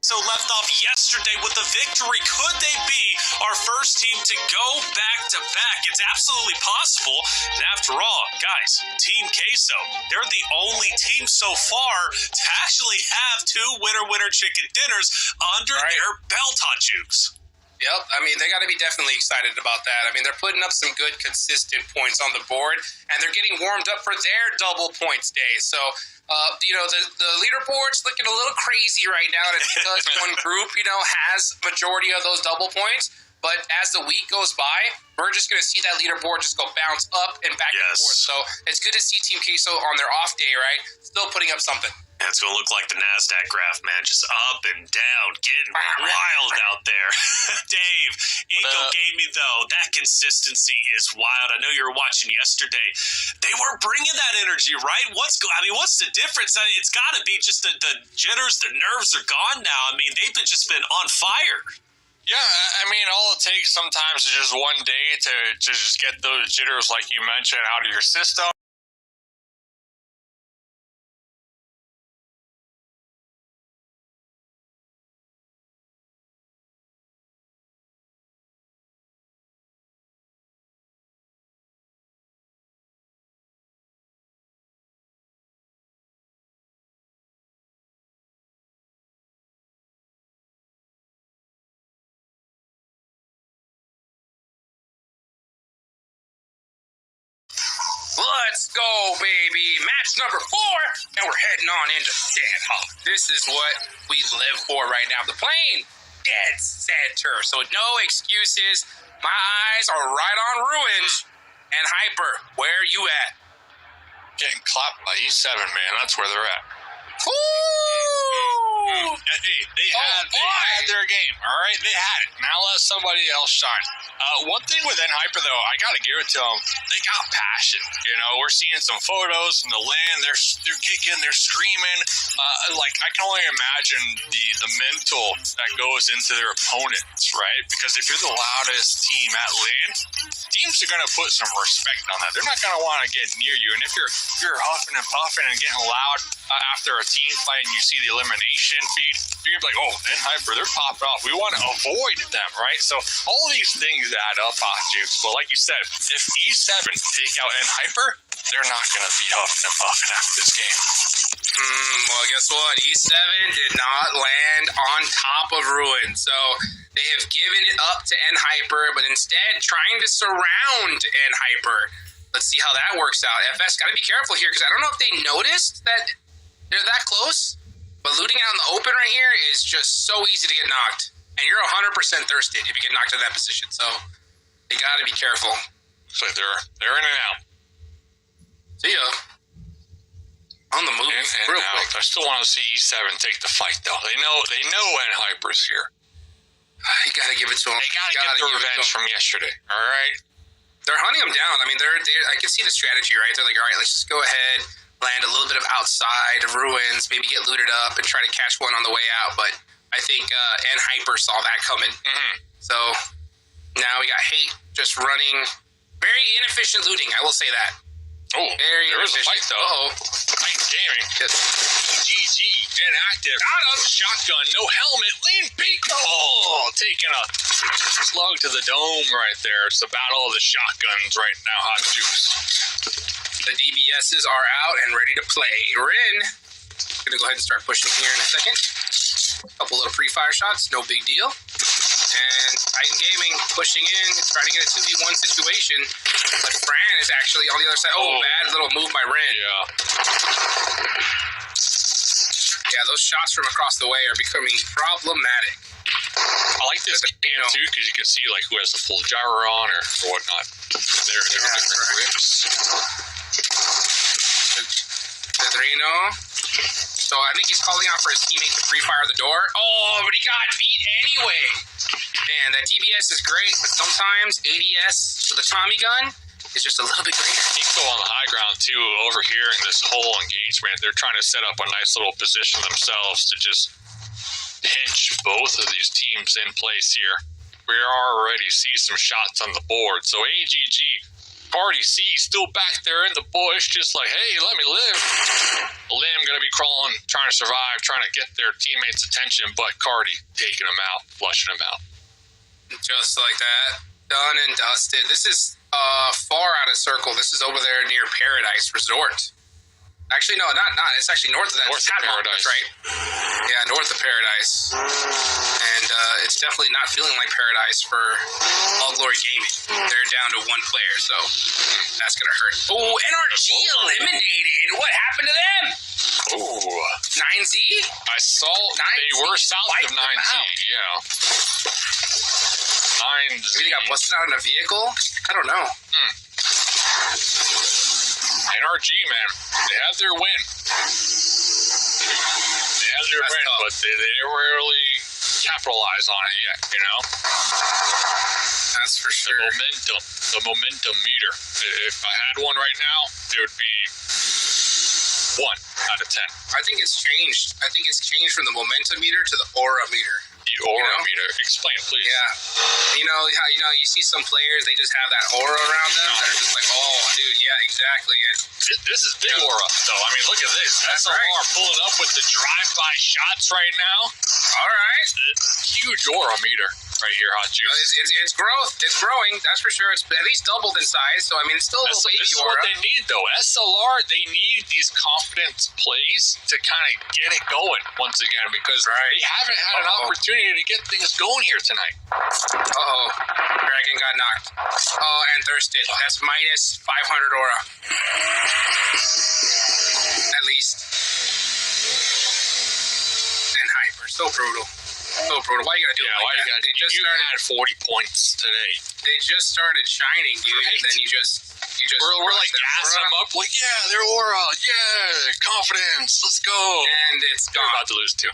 So left off yesterday with a victory. Could they be our first team to go back-to-back? It's absolutely possible. And after all, guys, Team Queso, they're the only team so far to actually have two winner-winner chicken dinners under their belt, Hot Jukes. Yep, I mean, they got to be definitely excited about that. I mean, they're putting up some good, consistent points on the board, and they're getting warmed up for their double points day. So, the leaderboard's looking a little crazy right now. And it's because one group, has majority of those double points. But as the week goes by, we're just going to see that leaderboard just go bounce up and back and forth. So it's good to see Team Queso on their off day, right? Still putting up something. And it's going to look like the NASDAQ graph, man, just up and down, getting wild out there. Dave, Eagle Gaming, though, that consistency is wild. I know you were watching yesterday. They were bringing that energy, right? What's the difference? It's got to be just the jitters, the nerves are gone now. I mean, they've just been on fire. Yeah, I mean, all it takes sometimes is just one day to just get those jitters, like you mentioned, out of your system. Let's go, baby. Match number 4, and we're heading on into Dead Hall. This is what we live for right now. The plane, dead center. So no excuses. My eyes are right on Ruins. And Hyper, where are you at? Getting clapped by E7, man. That's where they're at. Ooh! Hey, they had their game, all right? They had it. Now let somebody else shine. One thing with Hyper, though, I got to give it to them. They got passion. We're seeing some photos from the land. They're kicking, they're screaming. I can only imagine the mental that goes into their opponents, right? Because if you're the loudest team at land, teams are going to put some respect on that. They're not going to want to get near you. And if you're huffing and puffing and getting loud after a team fight and you see the elimination feed, you're going to be like, oh, Hyper, they're popping off. We want to avoid them, right? So all these things add up, Hot Jukes. But like you said, if E7 take out Hyper, they're not going to be huffing and puffing after this game. Well, guess what? E7 did not land on top of Ruin. So they have given it up to Hyper, but instead trying to surround Hyper. Let's see how that works out. FS got to be careful here because I don't know if they noticed that they're that close. But looting out in the open right here is just so easy to get knocked. And you're 100% thirsted if you get knocked in that position. So you got to be careful. So they're in and out. See ya. On the move, real quick. I still want to see E7 take the fight, though. They know when Hyper's here. You got to give it to them. They got to get the revenge from yesterday, all right? They're hunting them down. I mean, I can see the strategy, right? They're like, all right, let's just go ahead, land a little bit of outside of Ruins, maybe get looted up and try to catch one on the way out. But I think Hyper saw that coming. So now we got Hate just running. Very inefficient looting, I will say that. Oh, very there is a fight, though. Fight gaming. GG, inactive. Got him. Shotgun, no helmet. Lean peek. Oh, taking a slug to the dome right there. It's the battle of the shotguns right now, Hot Juice. The DBSs are out and ready to play. Rin, going to go ahead and start pushing here in a second. A couple little pre-fire shots, no big deal. And Titan Gaming pushing in, trying to get a 2v1 situation. But Fran is actually on the other side. Oh, bad little move by Rin. Yeah, those shots from across the way are becoming problematic. I like this game, too, because you can see who has the full gyro on or whatnot. They're different grips. Pedrino. So I think he's calling out for his teammate to pre-fire the door. Oh, but he got beat anyway. Man, that DBS is great, but sometimes ADS with a Tommy gun is just a little bit greater. Eco on the high ground, too, overhearing this whole engagement. They're trying to set up a nice little position themselves to just pinch both of these teams in place here. We already see some shots on the board. So AGG Party C still back there in the bush, just like, hey, let me live. Lim gonna be crawling, trying to survive, trying to get their teammates' attention, but Cardi taking them out, flushing them out. Just like that. Done and dusted. This is far out of circle. This is over there near Paradise Resort. Actually, no, not. It's actually north of that. North of Paradise. That's right. Yeah, north of Paradise. And it's definitely not feeling like Paradise for All Glory Gaming. They're down to one player, so that's going to hurt. Oh, NRG eliminated. What happened to them? Ooh. 9Z? I saw they were south of 9Z, yeah. 9Z. Maybe they got busted out in a vehicle? I don't know. NRG, man, they had their win. But they didn't really capitalize on it yet, you know? That's for sure. The momentum meter. If I had one right now, it would be 1 out of 10. I think it's changed. I think it's changed from the momentum meter to the aura meter. The aura meter. Explain, please. Yeah. You know how you see some players, they just have that aura around them. They're just like, oh, dude, yeah, exactly. This is big aura, though. I mean, look at this. That's SLR right. pulling up with the drive-by shots right now. All right. Huge aura meter right here, Hot Juice. It's growth. It's growing. That's for sure. It's at least doubled in size. So I mean, it's still a little baby this is aura. what they need, though. SLR, they need these confidence plays to kind of get it going once again, because they haven't had an opportunity to get things going here tonight. Dragon got knocked. Oh, and thirsted. That's minus 500 aura. At least. And hyper. So brutal. So brutal. Why you gotta do it like that? They just started 40 points today. They just started shining, dude, and then you just we're like gassing them up, like, yeah, their aura, yeah, confidence, let's go. And it's gone. We're about to lose too.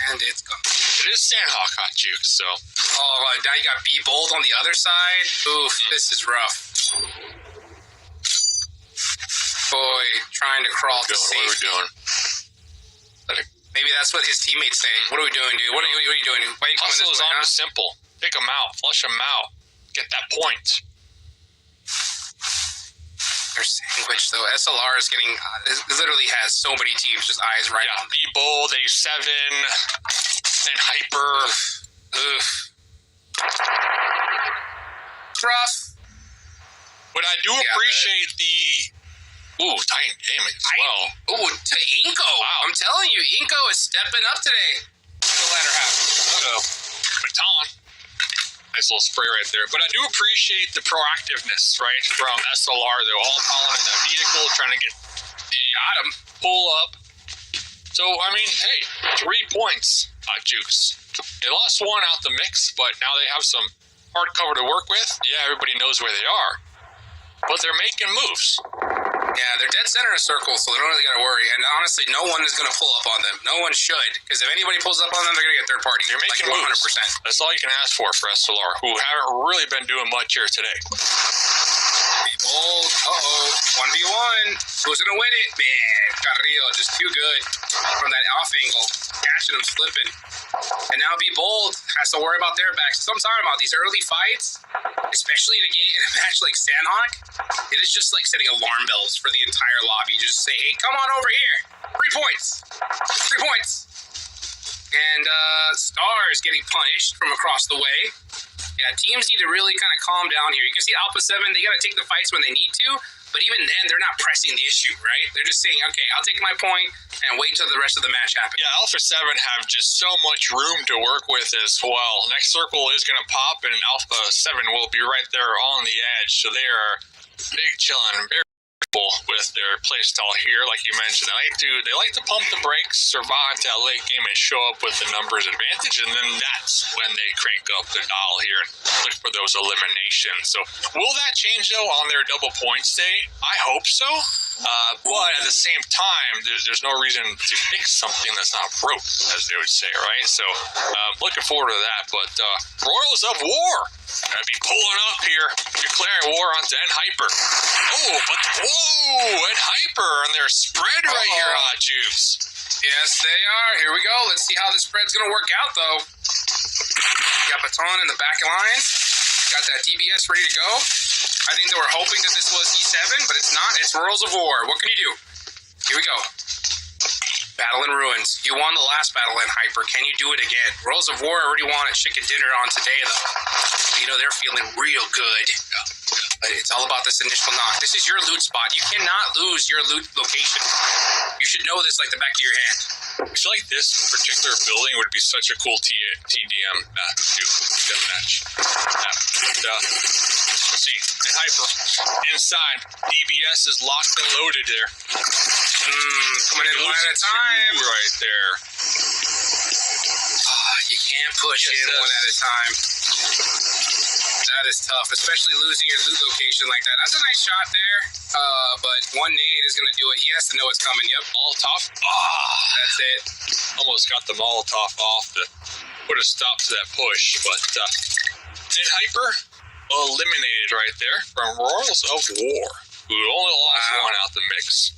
And it's gone. It is Sandhawk Hot Juice, so. Oh, now you got B Bold on the other side. Oof, this is rough. Boy, trying to crawl to safety. What are we doing? Maybe that's what his teammates say. What are we doing, dude? What are you doing? Why are you coming this way? Hustle is on simple. Take them out, flush them out, get that point. They're sandwiched, though. SLR is getting, literally has so many teams just eyes right on them. B-Bold, A7, and Hyper. Oof. Rough. But I do appreciate the... Ooh, Titan Gaming as well. Ooh, to Inko. Wow. I'm telling you, Inko is stepping up today. The latter half. Uh-oh. Baton. Nice little spray right there. But I do appreciate the proactiveness, right, from SLR. They're all calling in that vehicle, trying to get the pull up. So, I mean, hey, 3 points, Juice. They lost one out the mix, but now they have some hard cover to work with. Yeah, everybody knows where they are. But they're making moves. Yeah, they're dead center of circle, so they don't really got to worry. And honestly, no one is going to pull up on them. No one should, because if anybody pulls up on them, they're going to get third party. They're making like 100%. Moves. That's all you can ask for SLR, who haven't really been doing much here today. People, 1v1. Who's going to win it? Man, Carrillo, just too good from that off angle. Catching him slipping. And now Be Bold has to worry about their backs. So I'm talking about these early fights, especially in a match like Sandhawk. It is just like setting alarm bells for the entire lobby. You just say, hey, come on over here. 3 points. 3 points. And Star is getting punished from across the way. Yeah, teams need to really kind of calm down here. You can see Alpha 7, they got to take the fights when they need to. But even then, they're not pressing the issue, right? They're just saying, okay, I'll take my point and wait till the rest of the match happens. Yeah, Alpha 7 have just so much room to work with as well. Next circle is going to pop, and Alpha 7 will be right there on the edge. So they are big chilling, very with their playstyle here, like you mentioned. They like to pump the brakes, survive that late game, and show up with the numbers advantage, and then that's when they crank up the dial here and look for those eliminations. So will that change though on their double points day? I hope so. But at the same time, there's no reason to fix something that's not broke, as they would say, right? So looking forward to that. But Royals of War gonna be pulling up here, declaring war on Zen Hyper. Oh, but and Hyper on their spread right here, Hot Juice. Yes, they are. Here we go. Let's see how the spread's gonna work out, though. Got Baton in the back lines. Got that DBS ready to go. I think they were hoping that this was E7, but it's not. It's Worlds of War. What can you do? Here we go. Battle in Ruins. You won the last battle in Hyper. Can you do it again? Worlds of War already won a chicken dinner on today, though. You know, they're feeling real good. But it's all about this initial knock. This is your loot spot. You cannot lose your loot location. You should know this like the back of your hand. I feel like this particular building would be such a cool TDM match. Let's see. In Hyper, inside, DBS is locked and loaded there. Coming in one at a time. Right there. You can't push in one at a time. That is tough, especially losing your loot location like that. That's a nice shot there, but one nade is going to do it. He has to know it's coming. Yep. Molotov. That's it. Almost got the Molotov off to put a stop to that push, but in Hyper, eliminated right there from Royals of War, who only lost one out the mix.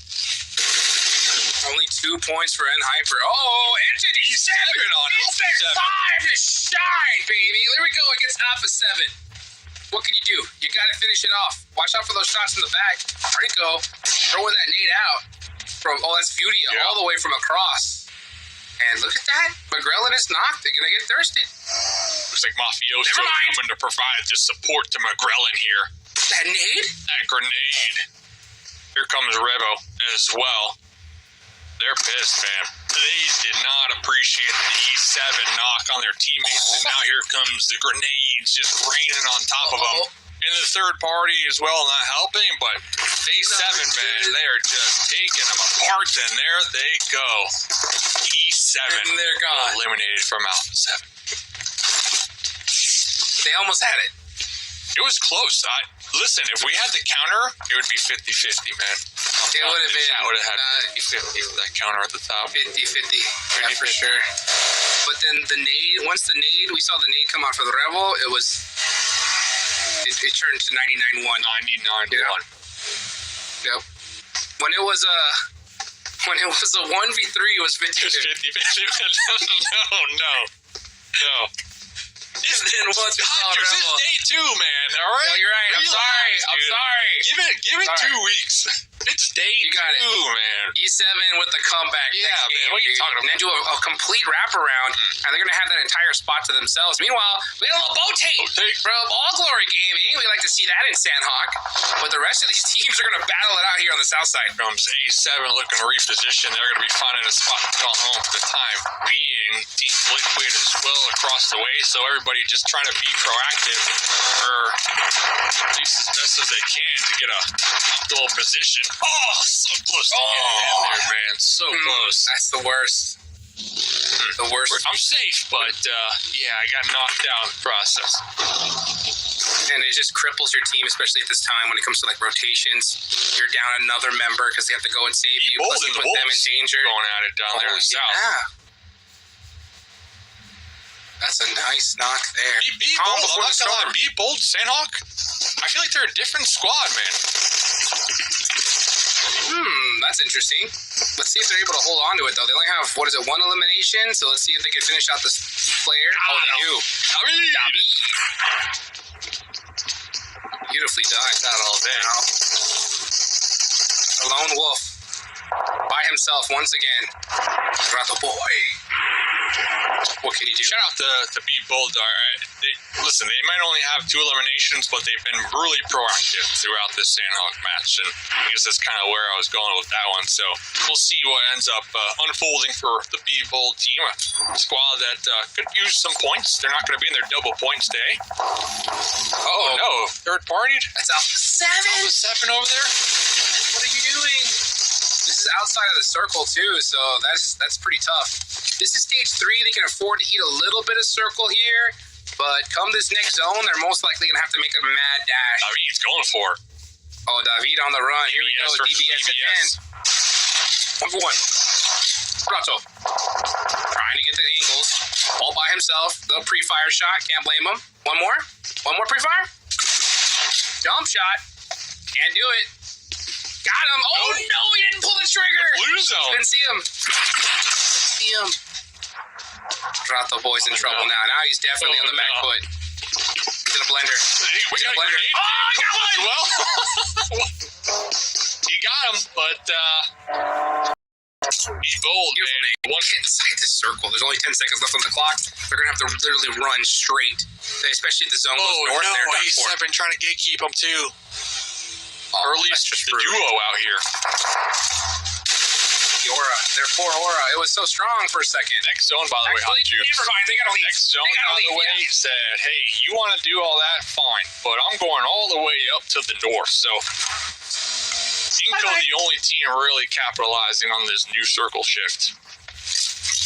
Only 2 points for N Hyper. Oh, Entity 7 on Alpha 5 to shine, baby. There we go against Alpha 7. What can you do? You got to finish it off. Watch out for those shots in the back. Rico throwing that nade out from, that's Fudia, all the way from across. And look at that. McGrellin is knocked. They're going to get thirsted. Looks like Mafioso coming to provide the support to McGrellin here. That nade? That grenade. Here comes Revo as well. They're pissed, man. They did not appreciate the E7 knock on their teammates, and now here comes the grenades just raining on top of them. And the third party as well not helping, but A7, man, they're just taking them apart, and there they go. E7 and they're gone. Eliminated from Alpha 7. They almost had it. It was close. Listen, if we had the counter, it would be 50-50, man. It would have been. That would have had 50-50 for that counter at the top. 50-50, yeah, for sure. But then the nade, once the nade, we saw the nade come out for the Rebel, it turned to 99-1. 99-1. Yep. When it was a 1v3, it was 50-50. No. It's then what's day 2, man. All right. No, you're right. Relax, I'm sorry. Give it 2 weeks. It's day 2, man. E7 with the comeback. Yeah, next game, man. What are you talking about? And then do a complete wraparound, and they're gonna have that entire spot to themselves. Meanwhile, we have a little bow tape from All Glory Gaming. We like to see that in Sandhawk. But the rest of these teams are gonna battle it out here on the south side. Comes A7 looking to reposition. They're gonna be finding a spot to call home for the time being. Team Liquid as well across the way, so everybody just trying to be proactive, or at least as best as they can to get a optimal position. Oh, so close to getting in there, man. So close. That's the worst. The worst. I'm safe, but I got knocked out in the process. And it just cripples your team, especially at this time when it comes to like rotations. You're down another member because they have to go and save you. Plus you put them in danger. Going at it down there in the south. Yeah. That's a nice knock there. Be bold. I'm not gonna lie. Be bold, Sandhawk. I feel like they're a different squad, man. That's interesting. Let's see if they're able to hold on to it, though. They only have, one elimination? So let's see if they can finish out this player. Oh, they do. Beautifully done. Not all day. A lone wolf. By himself once again. Got the boy. What can you do? Shout out to Be Bold. Listen, they might only have 2 eliminations, but they've been really proactive throughout this Sandhawk match, and I guess that's kind of where I was going with that one. So we'll see what ends up unfolding for the Be Bold team, a squad that could use some points. They're not going to be in their double points day. Oh no, third partied? That's Alpha 7. Alpha 7 over there? What are you doing? This is outside of the circle too, so that's pretty tough. This is stage 3. They can afford to eat a little bit of circle here, but come this next zone, they're most likely going to have to make a mad dash. David's going for it. Oh, David on the run. Here we go. DBS at 10. 1 for 1. Prato. Trying to get the angles. All by himself. The pre-fire shot. Can't blame him. One more. One more pre-fire. Jump shot. Can't do it. Got him. Oh, no. He didn't pull the trigger. Blue zone. Didn't see him. Prato boy's in trouble now. Now he's definitely on the back foot. He's in a blender. We got a blender. grenade. Oh, I got one! Well, you got him, but be bold, man. One hit inside this circle. There's only 10 seconds left on the clock. They're going to have to literally run straight, especially if the zone goes north. No, They're A7 trying to gatekeep him too. Or at least just the duo out here. The aura. Their 4 aura. It was so strong for a second. Next zone, by the way, Hot Juice. Never mind. They got to leave. Next zone, by the way, said, hey, you want to do all that? Fine. But I'm going all the way up to the north. So, Inco, the only team really capitalizing on this new circle shift.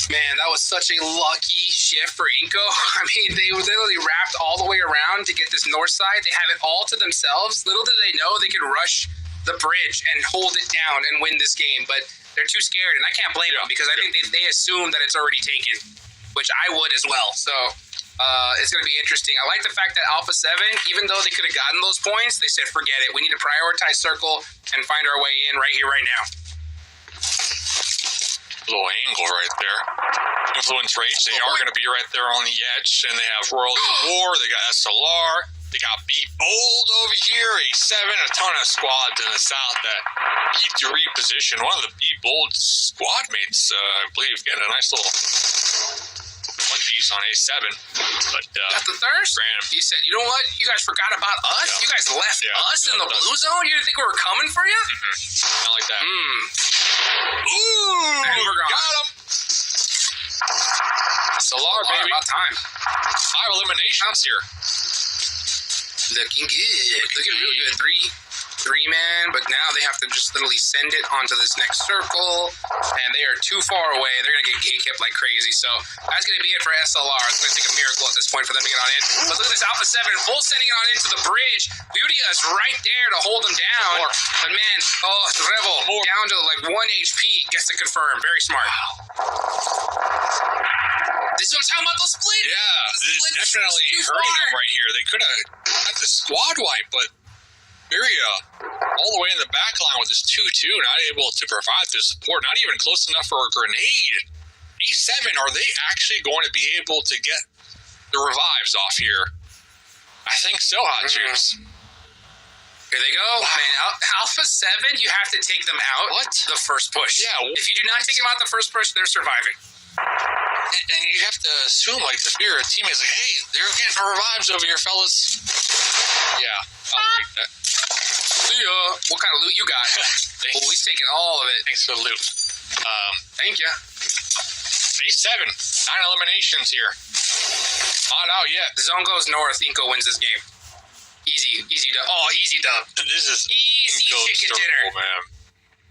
Man, that was such a lucky shift for Inco. I mean, they literally wrapped all the way around to get this north side. They have it all to themselves. Little did they know they could rush the bridge and hold it down and win this game. But they're too scared, and I can't blame them because I think they assume that it's already taken, which I would as well. So it's going to be interesting. I like the fact that Alpha 7, even though they could have gotten those points, they said, forget it. We need to prioritize circle and find our way in right here, right now. Little angle right there. Influence Rage, they are going to be right there on the edge, and they have Royal War, they got SLR, they got Be Bold over here, A7, a ton of squads in the south that need to reposition. One of the Be Bold squad mates, I believe, getting a nice little one piece on A7. But got the thirst? He said, you know what? You guys forgot about us? You guys left us in the blue zone? You didn't think we were coming for you? Not like that. Ooh, and we're gone. Got him. Solar, baby. About time. 5 eliminations here. Looking good. Looking really good. Three man, but now they have to just literally send it onto this next circle, and they are too far away. They're going to get gate kept like crazy. So that's going to be it for SLR. It's going to take a miracle at this point for them to get on in. But look at this Alpha 7 full sending it on into the bridge. Beauty is right there to hold them down. But man, Rebel down to like 1 HP. Gets to confirm. Very smart. This is what I'm talking about, those splits. Yeah, definitely hurting them right here. They could have had the squad wipe, but Miria all the way in the back line with this 2-2, not able to provide the support, not even close enough for a grenade. E7, are they actually going to be able to get the revives off here? I think so, Hot Juice. Here they go. Wow. Man, Alpha 7, you have to take them out the first push. Yeah. If you do not take them out the first push, they're surviving. And you have to assume, like, the fear of teammates, like, hey, they're getting revives over here, fellas. Yeah, I'll take that. See ya. What kind of loot you got? Oh, he's taking all of it. Thanks for the loot. Thank you. A7, 9 eliminations here. Not out yet. The zone goes north. Inco wins this game. Easy dub. Oh, easy dub. This is easy chicken dinner, man.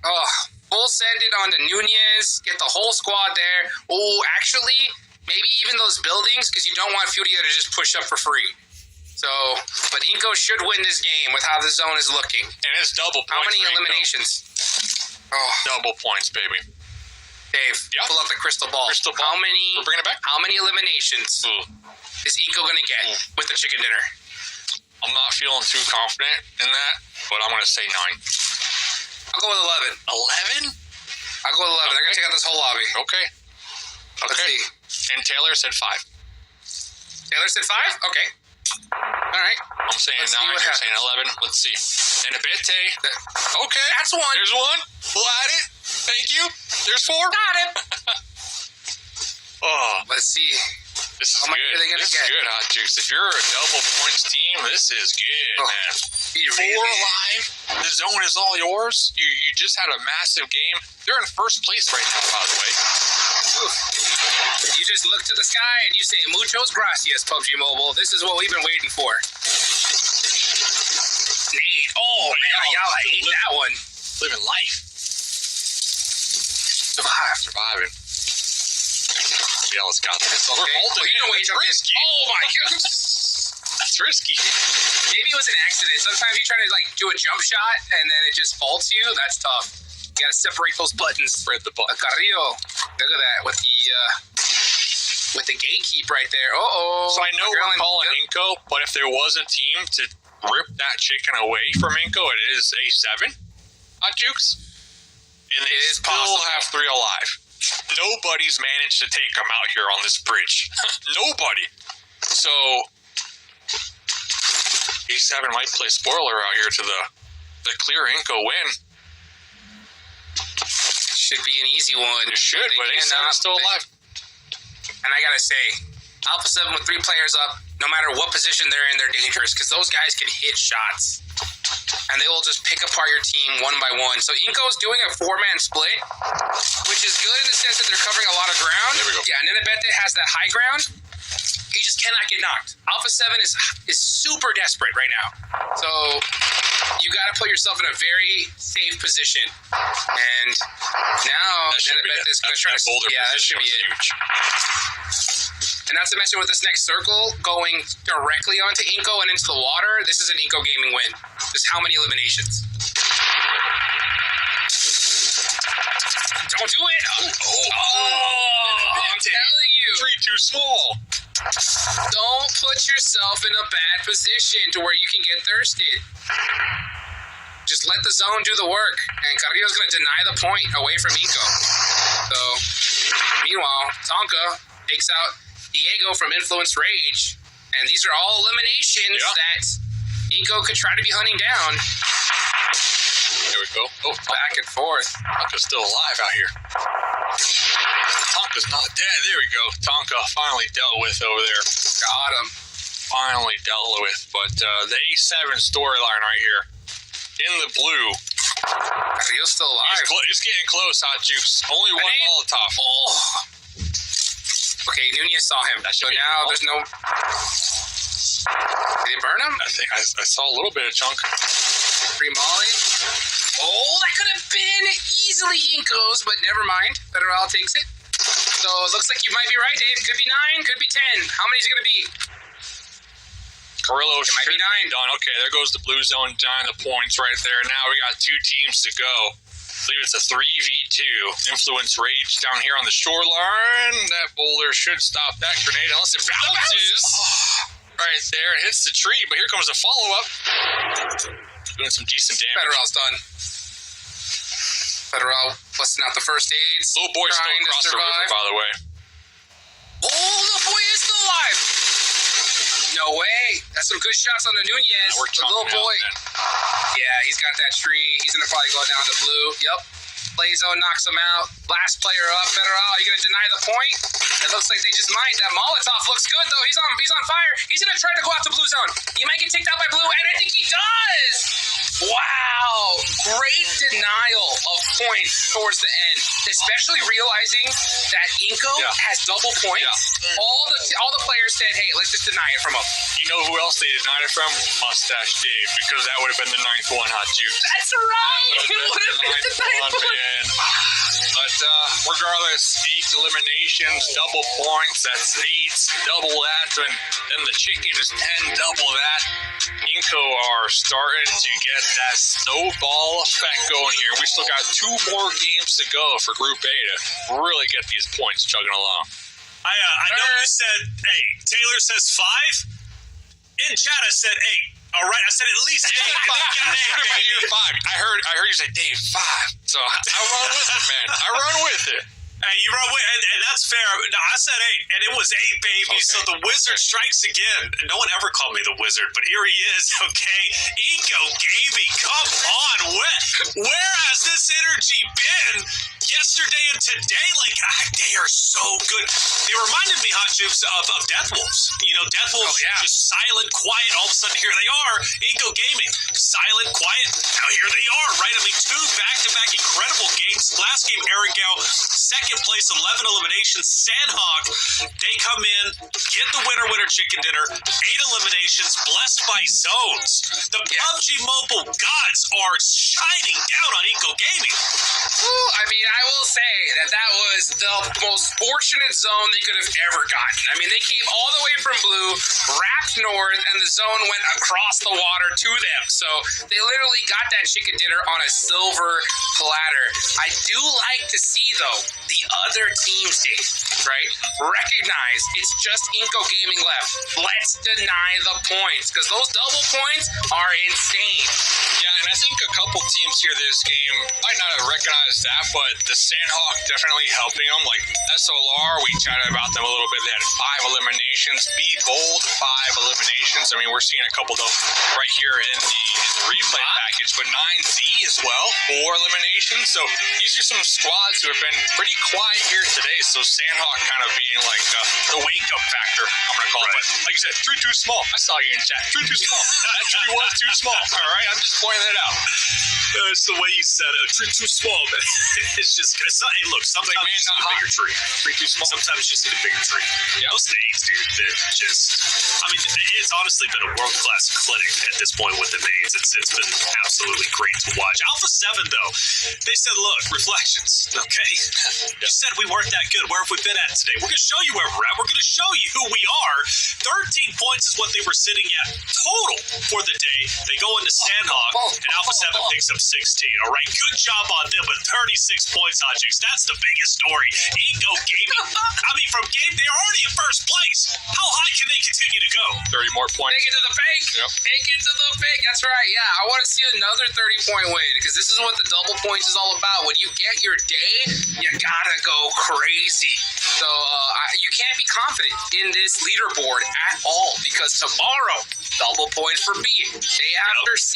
Oh, full send it on to Nunez. Get the whole squad there. Oh, actually, maybe even those buildings, because you don't want Furia to just push up for free. So, but Inco should win this game with how the zone is looking. And it's double points. How many eliminations? Oh, double points, baby. Dave, pull out the crystal ball. Crystal ball. We're bringing it back. How many eliminations is Inco going to get with the chicken dinner? I'm not feeling too confident in that, but I'm going to say 9. I'll go with 11. 11? I'll go with 11. Okay. They're going to take out this whole lobby. Okay. Let's see. And Taylor said 5. Taylor said 5? Okay. All right. I'm saying 9, you're saying 11. Let's see. And a bit, okay. That's 1. There's 1. We'll add it. Thank you. There's 4. Got it. Oh. Let's see. This is How much good. are they going to get? This is good, Hot Juice. If you're a double points team, this is good, man. 4 alive. The zone is all yours. You just had a massive game. They're in first place right now, by the way. Oof. You just look to the sky and you say, muchos gracias, Pubg Mobile. This is what we've been waiting for. Nade. Oh, man. Y'all ate that one. Living life. Surviving. Yeah, let's got this. Okay. That's risky. Oh, my goodness. That's risky. Maybe it was an accident. Sometimes you try to, like, do a jump shot and then it just faults you. That's tough. You gotta separate those buttons. Spread the button. Carrillo. Look at that with the gatekeep right there. So I know we're calling Inco, but if there was a team to rip that chicken away from Inco, it is A7. Hot Jukes. And they still have 3 alive. Nobody's managed to take them out here on this bridge. Nobody. So E7 might play spoiler out here to the clear Inco win. Should be an easy one. It should, but A7's still alive. And I gotta say, Alpha 7 with 3 players up, no matter what position they're in, they're dangerous because those guys can hit shots. And they will just pick apart your team one by one. So Inco's doing a 4-man split, which is good in the sense that they're covering a lot of ground. There we go. Yeah, and Nenebete has that high ground. He just cannot get knocked. Alpha 7 is super desperate right now. So you got to put yourself in a very safe position. And now Nenebete is going to try to... Yeah, that should be it. Huge. And not to mention with this next circle going directly onto Inco and into the water, this is an Inco gaming win. Just how many eliminations? Don't do it! I'm telling you. 3 too small. Don't put yourself in a bad position to where you can get thirsted. Just let the zone do the work. And Carrillo's going to deny the point away from Inco. So, meanwhile, Tonka takes out Diego from Influence Rage. And these are all eliminations that Inco could try to be hunting down. There we go. Oh, Back and forth. Tonka's still alive out here. Tonka's not dead. There we go. Tonka finally dealt with over there. Got him. Finally dealt with. But the A7 storyline right here. In the blue. Carrillo's still alive. He's getting close, Hot Jukes. Only one Molotov. Okay, Nunez saw him. So now there's no... Did they burn him? I think I saw a little bit of chunk. Free Molly. Oh, that could have been easily Inco's, but never mind. Federal takes it. So it looks like you might be right, Dave. Could be 9, could be 10. How many is it going to be? Carrillo It might be 9. done. Okay, there goes the blue zone down the points right there. Now we got 2 teams to go. I believe it's a 3v2. Influence Rage down here on the shoreline. That boulder should stop that grenade unless it bounces. Right there, it hits the tree, but here comes a follow-up. Doing some decent damage. Federal's done. Federal busting out the first aids. Little boy's still trying to across the river, survive. by the way. Oh, little boy is still alive. No way. That's some good shots on the Nunez. We're The little boy. Yeah, he's got that tree. He's going to probably go down to blue. Yep. Play zone knocks him out. Last player up. Federal, are you going to deny the point? It looks like they just might. That Molotov looks good, though. He's on fire. He's going to try to go out to blue zone. He might get ticked out by blue, and I think he does. Wow. Great denial of points towards the end, especially realizing that Inco has double points. Yeah. All the players said, hey, let's just deny it from him. You know who else they denied it from? Mustache Dave, because that would have been the 9th one, Hot Juice. That's right. It would have been the 9th one. Man. But regardless, 8 eliminations, double points, that's 8, double that, and then the chicken is 10, double that. Inco are starting to get that snowball effect going here. We still got 2 more games to go for Group A to really get these points chugging along. I know you said 8. Taylor says 5. In chat, I said 8. All right, I said at least 8. I heard you say Dave 5. So I run with it, man. I run with it. Hey, you run with, and that's fair. No, I said 8, and it was 8, baby. Okay. So the wizard strikes again. No one ever called me the wizard, but here he is. Okay, Inco Gaming, come on. Where has this energy been yesterday and today? Like, they are so good. They reminded me, Hot Jukes, of Death Wolves. You know, Death Wolves, just silent, quiet. All of a sudden, here they are. Inco Gaming, silent, quiet. Now here they are, right? I mean, 2 back-to-back incredible games. Last game, Erangel, second place, 11 eliminations. Sandhawk, they come in, get the winner chicken dinner, 8 eliminations, blessed by zones. The PUBG Mobile gods are shining down on Inco Gaming. Ooh, I mean, I will say that was the most fortunate zone they could have ever gotten. I mean, they came all the way from blue, wrapped north, and the zone went across the water to them. So they literally got that chicken dinner on a silver platter. I do like to see, though, the other teams, Dave, right, recognize it's just Inco Gaming left. Let's deny the points, because those double points are insane. Yeah, and I think a couple teams here this game might not have recognized that, but the Sandhawk definitely helping them. Like SLR, we chatted about them a little bit. They had 5 eliminations. eliminations, be bold 5 eliminations. I mean, we're seeing a couple of them right here in the replay package, but 9Z as well, 4 eliminations. So these are some squads who have been pretty quiet here today. So Sandhawk kind of being like the wake-up factor, I'm going to call it. But like you said, tree too small. I saw you in chat. Tree too small. That tree was too small. All right, I'm just pointing that out. It's the way you said it. A tree too small, man. It's just, hey, look, sometimes you just need a bigger tree. Tree too small. Sometimes you just need a bigger tree. Yep. Those nades, dude, that just, I mean, it's honestly been a world-class clinic at this point with the nades. It's been absolutely great to watch. Alpha 7, though, they said, look, reflections, okay? You said we weren't that good. Where have we been at today? We're going to show you where we're at. We're going to show you who we are. 13 points is what they were sitting at total for the day. They go into Sandhawk, and Alpha 7 picks up 16. All right, good job on them with 36 points, Hotchix. That's the biggest story. Eco Gaming, I mean, from game, they're already in first place. How high can they continue to go? 30 more points. Take it to the bank. Yep. Take it to the bank. That's right. Yeah, I want to see another 30-point win because this is what the double points is all about. When you get your day, you gotta go crazy. So you can't be confident in this leaderboard at all because tomorrow, double points for B, day after C,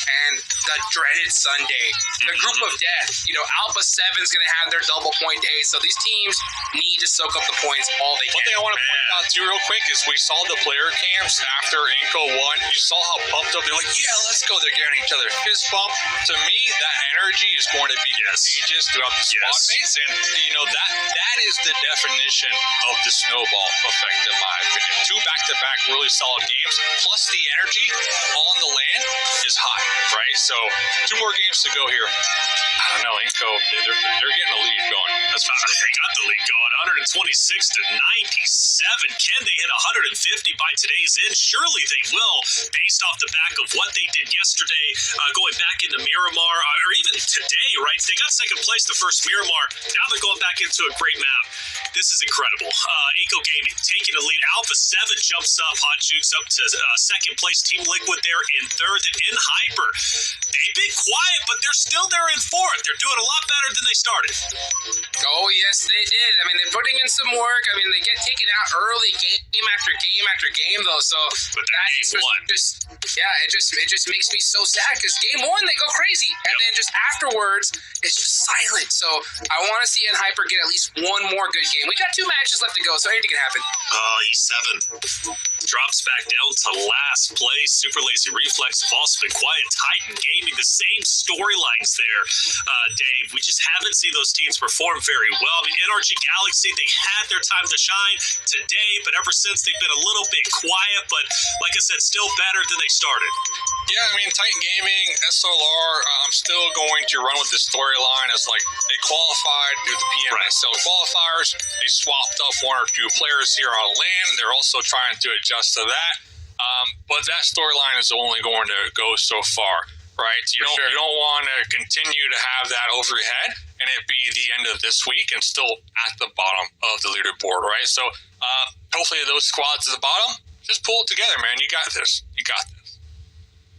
and the dreaded Sunday, the group of death. You know, Alpha 7 is going to have their double point day, so these teams need to soak up the points all they can. One thing I want to point out too real quick is we saw the player cams after Inco won. You saw how pumped up they're like, yeah, let's go. They're giving each other fist bump. To me, that energy is going to be contagious throughout the squad mates, and you know that is the definition of the snowball effect, in my opinion. 2 back-to-back really solid games, plus the energy on the land is high, right? So 2 more games to go here. I don't know, Inco, they're getting the lead going. That's fine. They got the lead going, 126 to 97. Can they hit 150 by today's end? Surely they will, based off the back of what they did yesterday, going back into Miramar, or even today, right? They got second place the first Miramar. Now they're going back into a great map. This is incredible. Eco Gaming taking the lead. Alpha 7 jumps up, Hot Jukes up to second place. Team Liquid there in third, and in Hyper. They've been quiet, but they're still there in fourth. They're doing a lot better than they started. Oh, yes, they did. I mean, they're putting in some work. I mean, they get taken out early, game after game after game, though. So but that game one, it just makes me so sad because game 1 they go crazy, and then just afterwards it's just silent. So I want to see Hyper get at least one more good game. We got 2 matches left to go, so anything can happen. E7 drops back down to last place. Super Lazy Reflex have also been quiet. Titan Gaming, the same storylines there, Dave. We just haven't seen those teams perform very well. I mean, NRG Galaxy, they had their time to shine today, but ever since they've been a little bit quiet, but like I said, still better than they started. Yeah, I mean, Titan Gaming, SLR, I'm still going to run with the storyline as like they qualified through the PMSL qualifiers. They swapped up 1 or 2 players here on land. They're also trying to adjust to that. But that storyline is only going to go so far, right? You don't want to continue to have that over your head and it be the end of this week and still at the bottom of the leaderboard, right? So hopefully those squads at the bottom, just pull it together, man. You got this. You got this.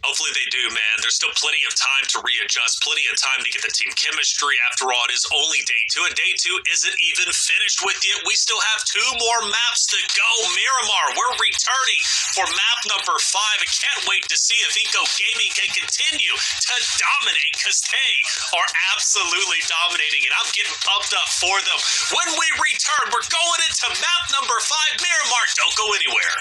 Hopefully they do, man. There's still plenty of time to readjust, plenty of time to get the team chemistry. After all, it is only day 2, and day 2 isn't even finished with yet. We still have 2 more maps to go. Miramar, we're returning for map number 5. I can't wait to see if Eco Gaming can continue to dominate, because they are absolutely dominating, and I'm getting pumped up for them. When we return, we're going into map number 5. Miramar, don't go anywhere.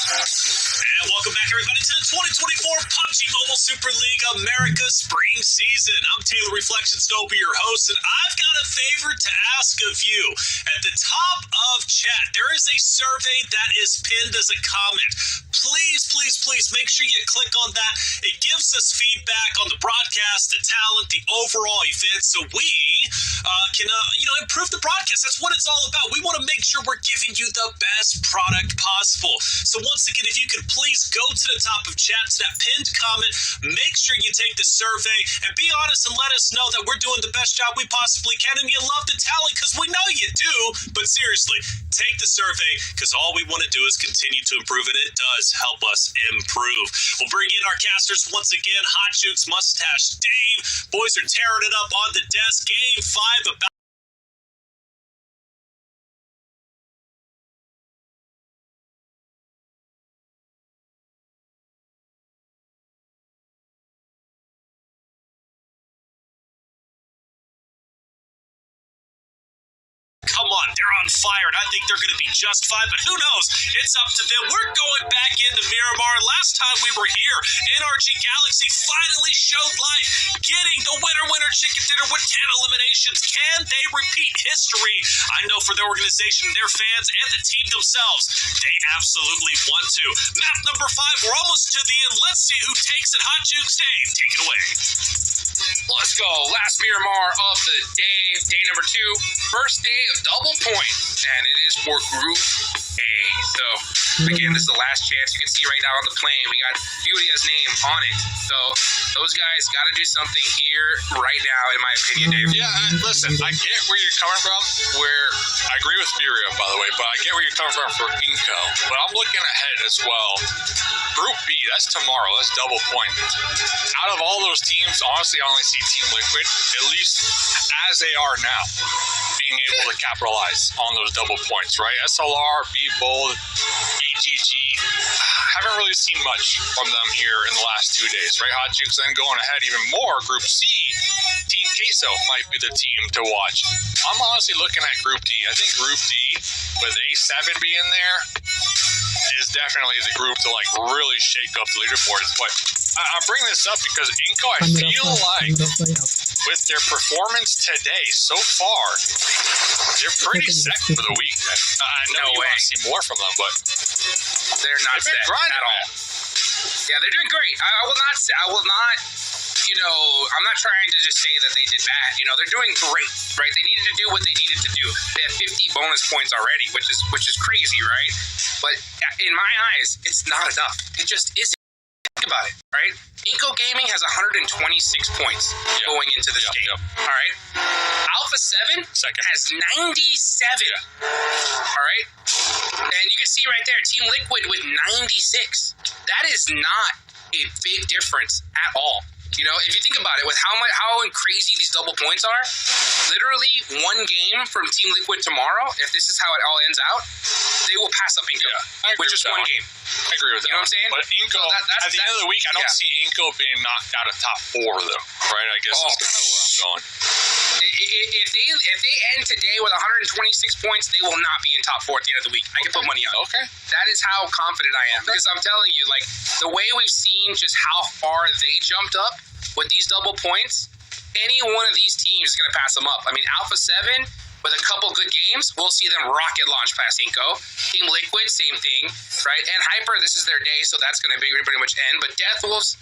And welcome back, everybody, to the 2024 Pubg Mobile Super League America Spring Season. I'm Taylor Reflection Snowby, your host, and I've got a favor to ask of you. At the top of chat, there is a survey that is pinned as a comment. Please, please, please make sure you click on that. It gives us feedback on the broadcast, the talent, the overall event, so we can improve the broadcast. That's what it's all about. We want to make sure we're giving you the best product possible. So once again, if you could please go to the top of chat, to that pinned comment, make sure you take the survey and be honest and let us know that we're doing the best job we possibly can, and you love the talent, because we know you do. But seriously, take the survey, because all we want to do is continue to improve, and it does help us improve. We'll bring in our casters once again. Hot Jukes, Mustache, Dave. Boys are tearing it up on the desk. Game 5 about come on, they're on fire, and I think they're going to be just fine, but who knows? It's up to them. We're going back into Miramar. Last time we were here, NRG Galaxy finally showed life, getting the winner chicken dinner with 10 eliminations. Can they repeat history? I know for their organization, their fans, and the team themselves, they absolutely want to. Map number 5, we're almost to the end. Let's see who takes it. Hot Jukes, Dave, take it away. Let's go. Last Miramar of the day, day number 2. First day of double point, and it is for Group A. So, again, this is the last chance. You can see right now on the plane, we got Julia's name on it. So, those guys got to do something here right now, in my opinion, Dave. Yeah, listen, I get where you're coming from, I agree with Miriam, by the way, but I get where you're coming from for Inco. But I'm looking ahead as well. Group B, That's tomorrow. That's double point. Out of all those teams, honestly, I only see Team Liquid, at least as they are now, being able to capitalize on those double points, right? SLR, Be Bold, AGG, haven't really seen much from them here in the last 2 days, right, Hot Jukes? Then going ahead even more, Group C, Team Queso might be the team to watch. I'm honestly looking at Group D. I think Group D, with A7 being there, is definitely the group to like really shake up the leaderboards. But I'm bringing this up because Inco, I feel like with their performance today so far, they're pretty set for the week. I know you want to see more from them, but they're not set at all. Yeah, they're doing great. I will not. You know, I'm not trying to just say that they did bad. You know, they're doing great, right? They needed to do what they needed to do. They have 50 bonus points already, which is crazy, right? But in my eyes, it's not enough. It just isn't. Think about it, right? Inco Gaming has 126 points going into this game. All right. Alpha 7 has 97. All right. And you can see right there, Team Liquid with 96. That is not a big difference at all. You know, if you think about it, with how crazy these double points are, literally one game from Team Liquid tomorrow, if this is how it all ends out, they will pass up Inco, which is one game. I agree with that. You know what I'm saying? But Inco, at the end of the week, I don't see Inco being knocked out of top 4, though. Right? I guess that's kind of where I'm going. If they end today with 126 points, they will not be in top 4 at the end of the week. I can put money on it. Okay. That is how confident I am. Because I'm telling you, like, the way we've seen just how far they jumped up with these double points, any one of these teams is going to pass them up. I mean, Alpha 7, with a couple good games, we'll see them rocket launch past Inco. Team Liquid, same thing, right? And Hyper, this is their day, so that's going to be pretty much end. But Death Wolves,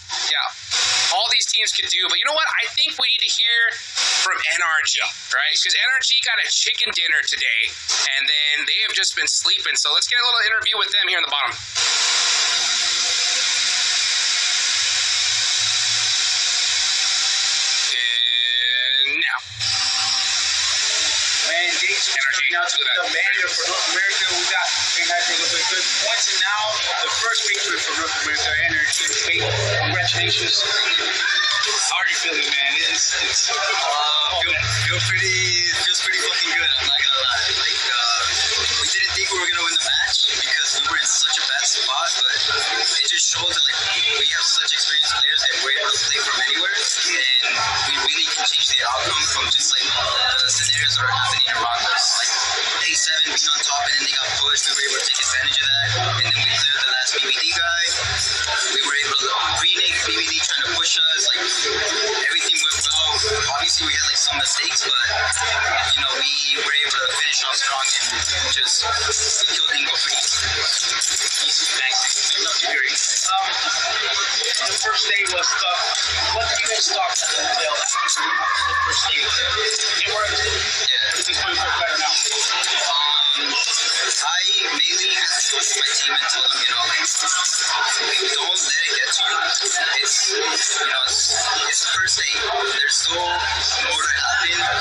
all these teams could do. But you know what? I think we need to hear from NRG, right? Because NRG got a chicken dinner today, and then they have just been sleeping. So let's get a little interview with them here in the bottom. And now. Man, day 2 coming out to the banner for North America. We got Hyper with good points, and now the first victory for North America. Energy, congratulations. How are you feeling, man? Feels pretty fucking good. I'm not gonna lie. Like, we didn't think we were gonna win the match because we were in such a bad spot, but it just showed that like we have such experienced players that we're able to play from anywhere, and we really can change the outcome from just like the scenarios that are happening around us. Like A7 being on top and then they got pushed, we were able to take advantage of that, and then we cleared the last BBD guy. We were able to pre-nake BBD trying to push us. Like everything went well. Obviously we had like some mistakes, but you know we were able to finish off strong and just we killed Ingo pretty easy. Thanks. I love you, Gary. The first day was tough. What do you guys talk about the first day? It worked. Yeah. Everything's going for better now. I mainly had to talk to my team and tell them, you know, don't let it get to you. It's the first day. There's still more to happen, and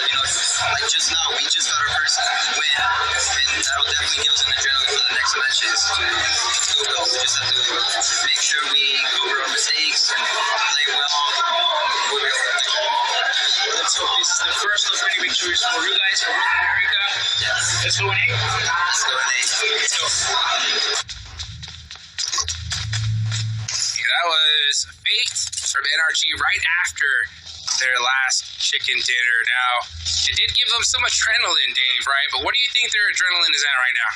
you know, like just now, we just got our first win, and that'll definitely give us an adrenaline for the next matches. We just have to make sure we go over our mistakes and play well. Let's hope this is the first of many victories for you guys, for North America. Let's go in 8. Let's go in 8. Let's go. That was Fate from NRG right after their last chicken dinner. Now, it did give them some adrenaline, Dave, right? But what do you think their adrenaline is at right now?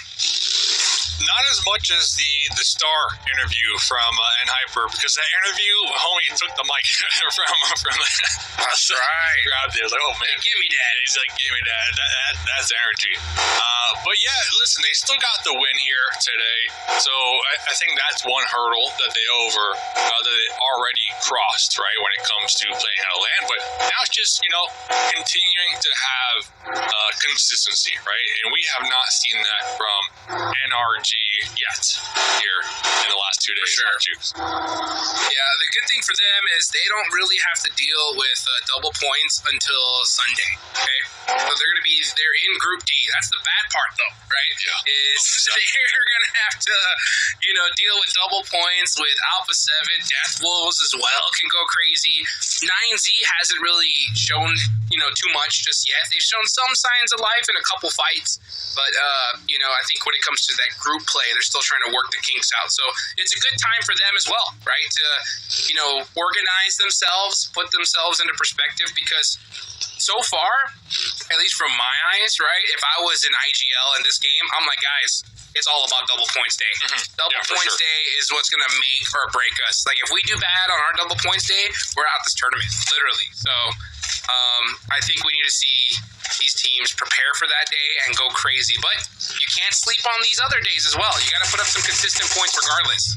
Not as much as the star interview from Hyper, because that interview, homie took the mic from That's right. Grabbed it. I was like, oh man, give me that. Yeah, he's like, give me that. That's energy. But yeah, listen, they still got the win here today, so I think that's one hurdle that they that they already crossed, right, when it comes to playing out of land. But now it's just continuing to have consistency, right? And we have not seen that from NRG yet here in the last 2 days. sure. Hot Jukes. Yeah, the good thing for them is they don't really have to deal with double points until Sunday. Okay, so they're in Group D. That's the bad part, though, right? Yeah. Is they're gonna have to, deal with double points with Alpha 7, Death Wolves as well can go crazy. 9Z hasn't really shown too much just yet. They've shown some signs of life in a couple fights, but I think when it comes to that group play, they're still trying to work the kinks out. So it's a good time for them as well, right? To organize themselves, put themselves into perspective, because so far, at least from my eyes, right, if I was in IGL in this game, I'm like, guys, it's all about double points day. Double points day is what's going to make or break us. Like, if we do bad on our double points day, we're out this tournament, literally. So I think we need to see these teams prepare for that day and go crazy. But you can't sleep on these other days as well. You got to put up some consistent points regardless.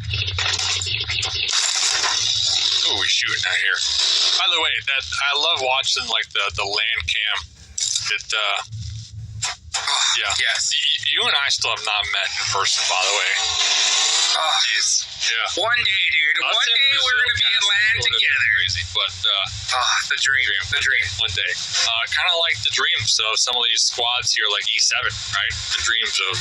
Who are we shooting at here? By the way, I love watching like the land cam. Yes. You and I still have not met in person, by the way. Jeez. Yeah. One day, dude. One day we're going to be in land together. Crazy, but the dream. The dream. One day. Kind of like the dreams of some of these squads here, like E7, right? The dreams of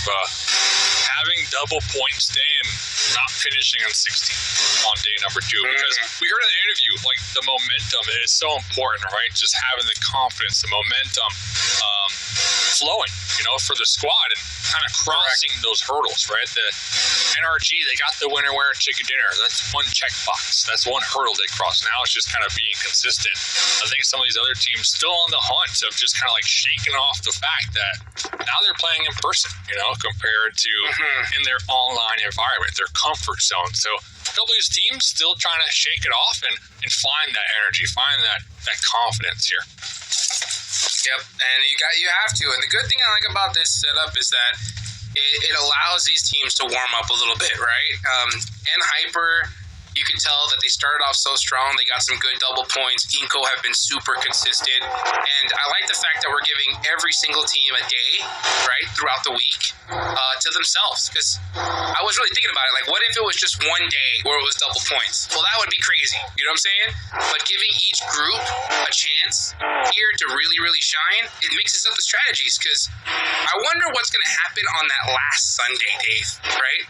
having double points day and not finishing on 16 on day number 2. Because we heard in the interview, like, the momentum is so important, right? Just having the confidence, the momentum flowing, for the squad and kind of crossing those hurdles, right? The NRG, they got the winner wear chicken dinner. That's one checkbox. That's one hurdle they crossed. Now it's just kind of being consistent. I think some of these other teams still on the hunt of just kind of like shaking off the fact that now they're playing in person, compared to in their online environment, their comfort zone. So a couple of these teams still trying to shake it off and find that energy, find that confidence here. Yep, and you have to. And the good thing I like about this setup is that it allows these teams to warm up a little bit, right? And Hyper, you can tell that they started off so strong. They got some good double points. Inco have been super consistent. And I like the fact that we're giving every single team a day, right, throughout the week to themselves. Because I was really thinking about it. Like, what if it was just one day where it was double points? Well, that would be crazy. You know what I'm saying? But giving each group a chance here to really, really shine, it mixes up the strategies. Because I wonder what's going to happen on that last Sunday, Dave, right?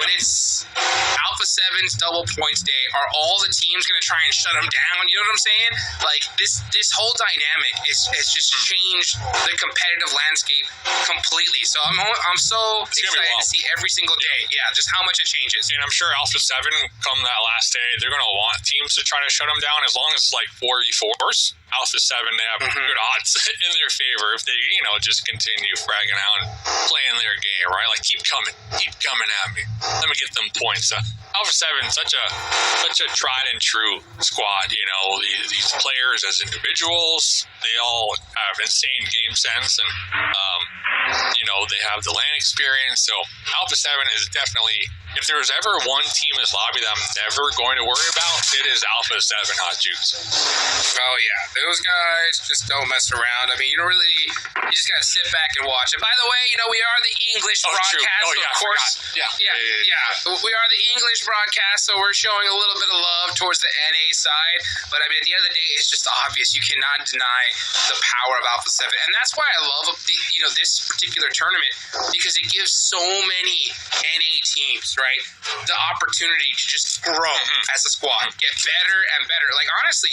When it's Alpha 7's double points day, are all the teams going to try and shut them down? You know what I'm saying? Like, this whole dynamic has just changed the competitive landscape completely. So I'm so excited to see every single day. Yeah, just how much it changes. And I'm sure Alpha 7, come that last day, they're going to want teams to try to shut them down, as long as it's like 4v4s. Alpha 7, they have good odds in their favor if they, just continue fragging out and playing their game, right? Like, keep coming at me. Let me get them points. Alpha 7, such a tried and true squad. These players as individuals, they all have insane game sense, and they have the LAN experience. So Alpha 7 is definitely, if there was ever one team in this lobby that I'm never going to worry about, it is Alpha 7 Hot Jukes. Oh yeah, those guys just don't mess around. I mean, you just gotta sit back and watch. And by the way, we are the English broadcast, of course. Yeah. We are the English broadcast, so we're showing a little bit of love towards the NA side. But I mean, at the end of the day, it's just obvious. You cannot deny the power of Alpha 7, and that's why I love this particular tournament, because it gives so many NA teams, right, the opportunity to just grow as a squad, get better and better. Like, honestly,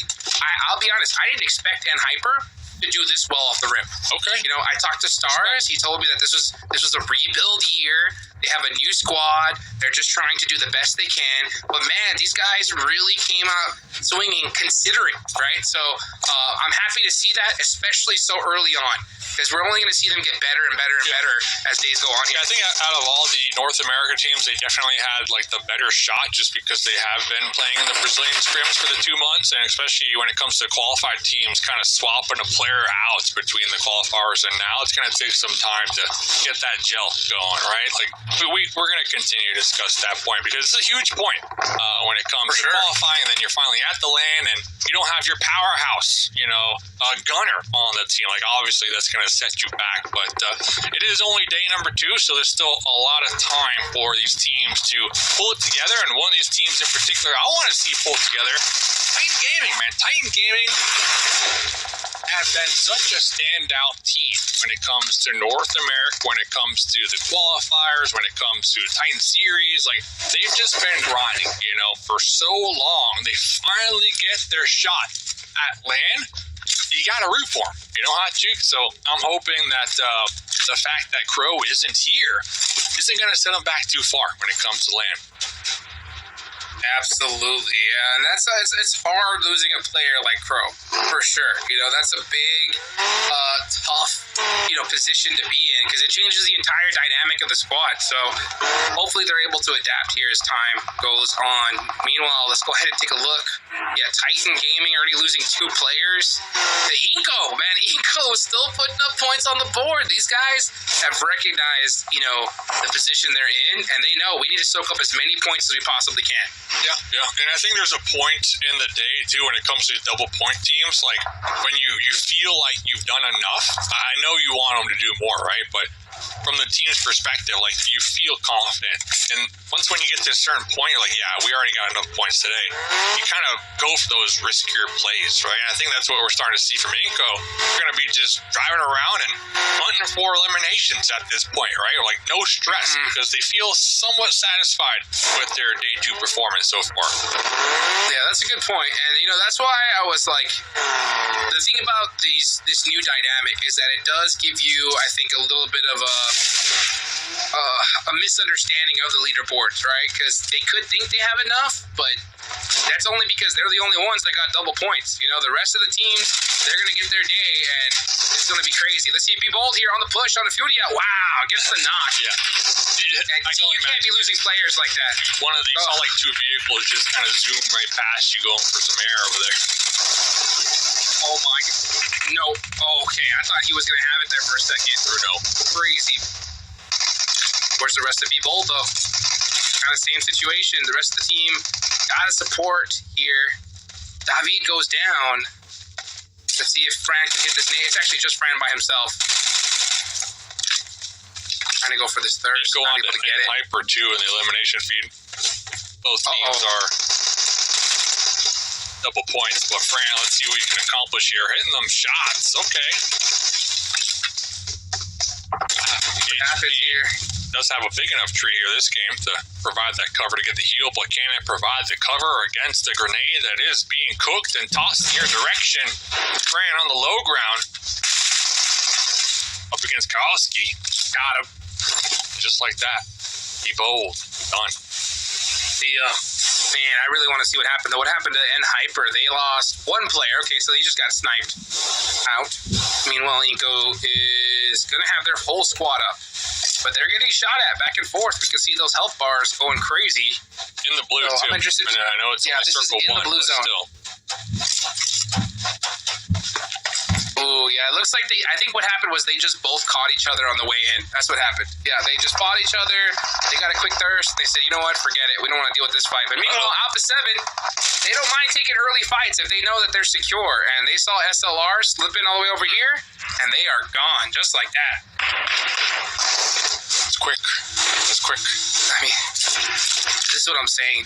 I'll be honest, I didn't expect Hyper to do this well off the rip. Okay. I talked to Stars. He told me that this was a rebuild year. They have a new squad. They're just trying to do the best they can. But man, these guys really came out swinging, considering, right? So I'm happy to see that, especially so early on, because we're only going to see them get better and better and better as days go on here. Yeah, I think out of all the North America teams, they definitely had like the better shot, just because they have been playing in the Brazilian scrims for the 2 months, and especially when it comes to qualified teams, kind of swapping a player out between the qualifiers, and now it's going to take some time to get that gel going, right? Like, we're going to continue to discuss that point because it's a huge point when it comes to qualifying, and then you're finally at the LAN and you don't have your powerhouse, gunner on the team. Like, obviously that's going to set you back, but it is only day number 2, so there's still a lot of time for these teams to pull it together, and one of these teams in particular I want to see pull together, Titan Gaming, man. Titan Gaming have been such a standout team when it comes to North America, when it comes to the qualifiers, when it comes to Titan Series. Like, they've just been grinding, for so long. They finally get their shot at LAN. You gotta root for them, Hot Juke? So I'm hoping that the fact that Crow isn't here isn't gonna set them back too far when it comes to LAN. Absolutely, yeah, and it's hard losing a player like Crow, for sure. That's a big, tough, position to be in because it changes the entire dynamic of the squad. So hopefully they're able to adapt here as time goes on. Meanwhile, let's go ahead and take a look. Yeah, Titan Gaming already losing 2 players. The Inco, man, Inco is still putting up points on the board. These guys have recognized, the position they're in, and they know we need to soak up as many points as we possibly can. Yeah, and I think there's a point in the day, too, when it comes to double point teams, like, when you feel like you've done enough. I know you want them to do more, right? But from the team's perspective, like, you feel confident. And when you get to a certain point, you're like, yeah, we already got enough points today. You kind of go for those riskier plays, right? And I think that's what we're starting to see from Inco. They're going to be just driving around and hunting for eliminations at this point, right? Like, no stress because they feel somewhat satisfied with their day 2 performance so far. Yeah, that's a good point. And, that's why I was like, the thing about this new dynamic is that it does give you, I think, a little bit of a misunderstanding of the leaderboards, right? Because they could think they have enough, but that's only because they're the only ones that got double points. The rest of the teams, they're going to get their day, and it's going to be crazy. Let's see, Be Bold here on the push on the Fudia. Wow, gets the knock. Yeah. You can't be losing players like that. You saw like 2 vehicles just kind of zoom right past you going for some air over there. Oh my God. No. Oh, okay, I thought he was going to have it there for a second. Bruno. Crazy. Where's the rest of Be Bold, though? Kind of same situation. The rest of the team got to support here. David goes down. Let's see if Fran can hit this nade. It's actually just Fran by himself. Trying to go for this third. Go on to get it. Hyper, too, in the elimination feed. Both teams are double points. But Fran, let's see what you can accomplish here. Hitting them shots. Okay. Happens here. Does have a big enough tree here this game to provide that cover to get the heal, but can it provide the cover against the grenade that is being cooked and tossed in your direction? Fran on the low ground. Up against Kowalski. Got him. Just like that. Be Bold. Done. Man, I really want to see what happened. What happened to N Hyper? They lost 1 player. Okay, so they just got sniped out. Meanwhile, Inco is going to have their whole squad up. But they're getting shot at back and forth. We can see those health bars going crazy. In the blue, too. I'm interested. I know it's this circle is in the blue zone. Still. Ooh, yeah, it looks like I think what happened was they just both caught each other on the way in. That's what happened. Yeah, they just fought each other. They got a quick thirst. They said, you know what, forget it. We don't want to deal with this fight. But meanwhile, Alpha 7, they don't mind taking early fights if they know that they're secure. And they saw SLR slipping all the way over here, and they are gone, just like that. It's quick. I mean, this is what I'm saying.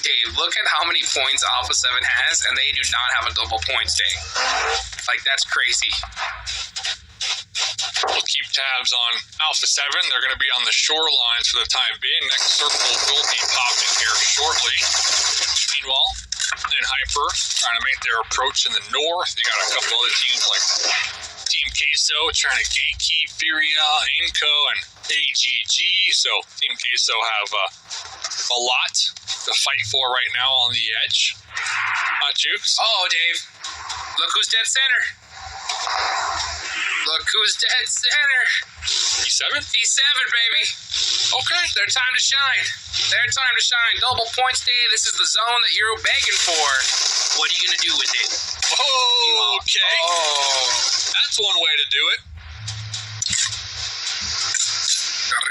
Dave, look at how many points Alpha 7 has, and they do not have a double points day. Like, that's crazy. We'll keep tabs on Alpha 7. They're going to be on the shorelines for the time being. Next circle will be popping here shortly. Meanwhile, in Hyper, trying to make their approach in the north. They got a couple other teams like Team Queso trying to gatekeep Furia, Inco, and AGG. So Team Queso have a lot to fight for right now on the edge. Jukes. Oh, Dave. Look who's dead center. Look who's dead center. E7? E7, baby. Okay. Their time to shine. Their time to shine. Double points day. This is the zone that you're begging for. What are you going to do with it? Oh, okay. Oh. That's one way to do it.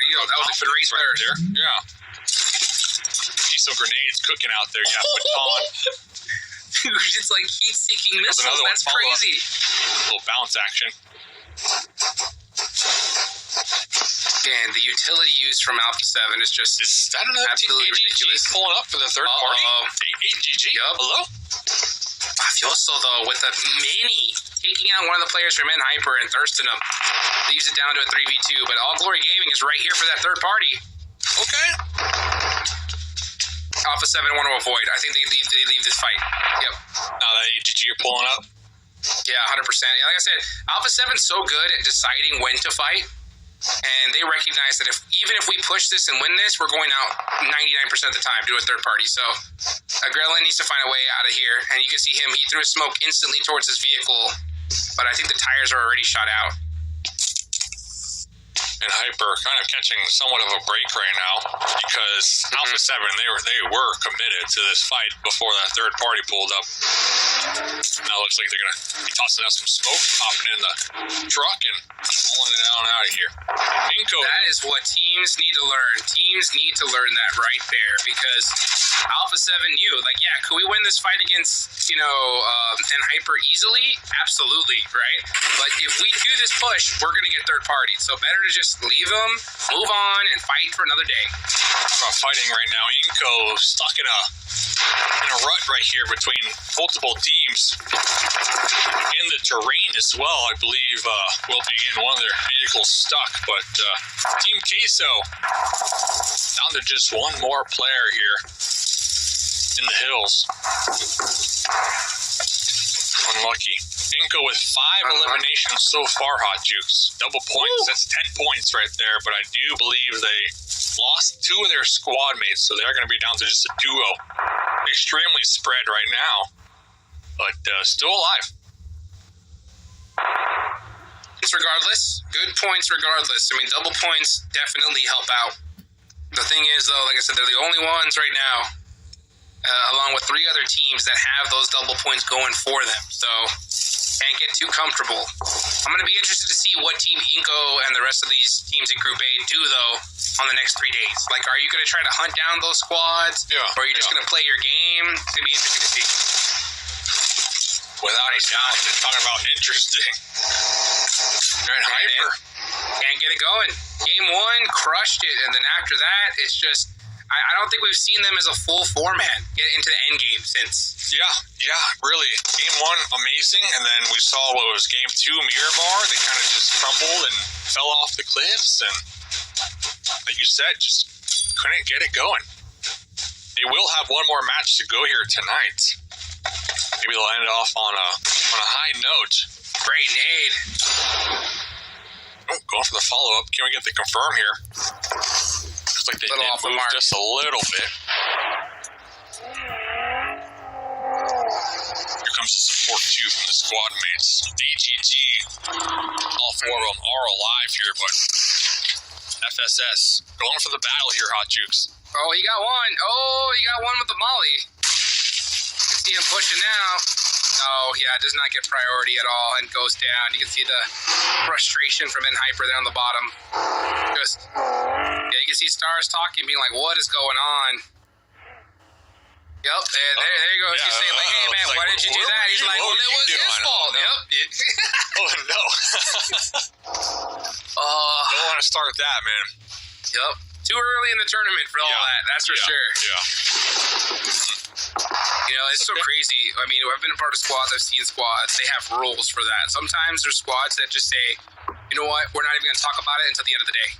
deal. That was a great right third. there. Yeah. See some grenades cooking out there. Yeah, baton. It's like heat-seeking missiles. another one, That's follow up. crazy. Little bounce action. Again, the utility used from Alpha 7 is just Is that another absolutely AGG ridiculous. pulling up for the third party? Hey, AGG. Yup. Hello? Mafioso, though, with a mini, taking out one of the players from Hyper and thirsting him. Leaves it down to a 3v2, but All Glory Gaming is right here for that third party. Okay. Alpha 7 want to avoid. I think they leave this fight. Yep. Now that AGG are pulling up. Yeah, 100%. Yeah, like I said, Alpha 7's so good at deciding when to fight, and they recognize that even if we push this and win this, we're going out 99% of the time to a third party. So Grelin needs to find a way out of here, and you can see him. He threw a smoke instantly towards his vehicle, but I think the tires are already shot out. And Hyper kind of catching somewhat of a break right now because Alpha 7 they were committed to this fight before that third party pulled up. Now it looks like they're gonna be tossing out some smoke, popping in the truck and pulling it on out of here. Inko. That is what teams need to learn. Teams need to learn that right there because Alpha 7 knew, like, yeah, could we win this fight against, Hyper easily? Absolutely, right? But if we do this push, we're going to get third party. So better to just leave them, move on, and fight for another day. Talking about fighting right now. Inko stuck in a rut right here between multiple teams in the terrain as well. I believe will be in one of their vehicles stuck, but Team Queso down to just one more player here in the hills. Unlucky. Inko with 5 eliminations so far, Hot Jukes. Double points. That's 10 points right there, but I do believe they lost 2 of their squad mates, so they're going to be down to just a duo. Extremely spread right now, but still alive. It's regardless. Good points regardless. I mean, double points definitely help out. The thing is, though, like I said, they're the only ones right now, along with 3 other teams that have those double points going for them. So can't get too comfortable. I'm going to be interested to see what Team Inko and the rest of these teams in Group A do, though, on the next 3 days. Like, are you going to try to hunt down those squads? Yeah, or are you just going to play your game? It's going to be interesting to see. Without a doubt, talking about interesting. They're in Hyper. Can't get it going. Game 1, crushed it. And then after that, it's just, I don't think we've seen them as a full format get into the end game since. Yeah, really. Game 1, amazing, and then we saw what was Game 2, Miramar. They kind of just crumbled and fell off the cliffs, and like you said, just couldn't get it going. They will have one more match to go here tonight. Maybe they'll end it off on a high note. Great nade. Oh, going for the follow-up. Can we get the confirm here? Looks like they did move just a little bit. Here comes the support, too, from the squad mates. AGG, all 4 of them are alive here, but FSS going for the battle here, Hot Jukes. Oh, he got one. Oh, he got one with the molly. See him pushing now. Oh, yeah, does not get priority at all and goes down. You can see the frustration from Hyper there on the bottom. Just, yeah, you can see Stars talking, being like, what is going on? Yep, and there you go. She's saying, like, hey, man, why did you do that? He's like, well, it was his fault. Yep. Oh, no. Don't want to start that, man. Yep. Too early in the tournament for all that. That's for sure. Yeah. It's so crazy. I mean, I've been a part of squads. I've seen squads. They have rules for that. Sometimes there's squads that just say, you know what, we're not even going to talk about it until the end of the day.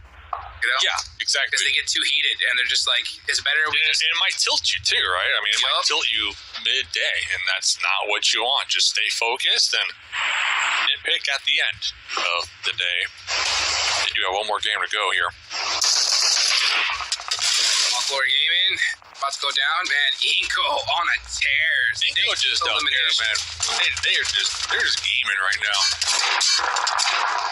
Yeah, exactly. Because they get too heated, and they're just like, it's better we just... And it might tilt you, too, right? I mean, it might tilt you midday, and that's not what you want. Just stay focused and nitpick at the end of the day. They do have one more game to go here. Glory Gaming, about to go down, man. Inko on a tear. Inko just down there, man. They're just gaming right now.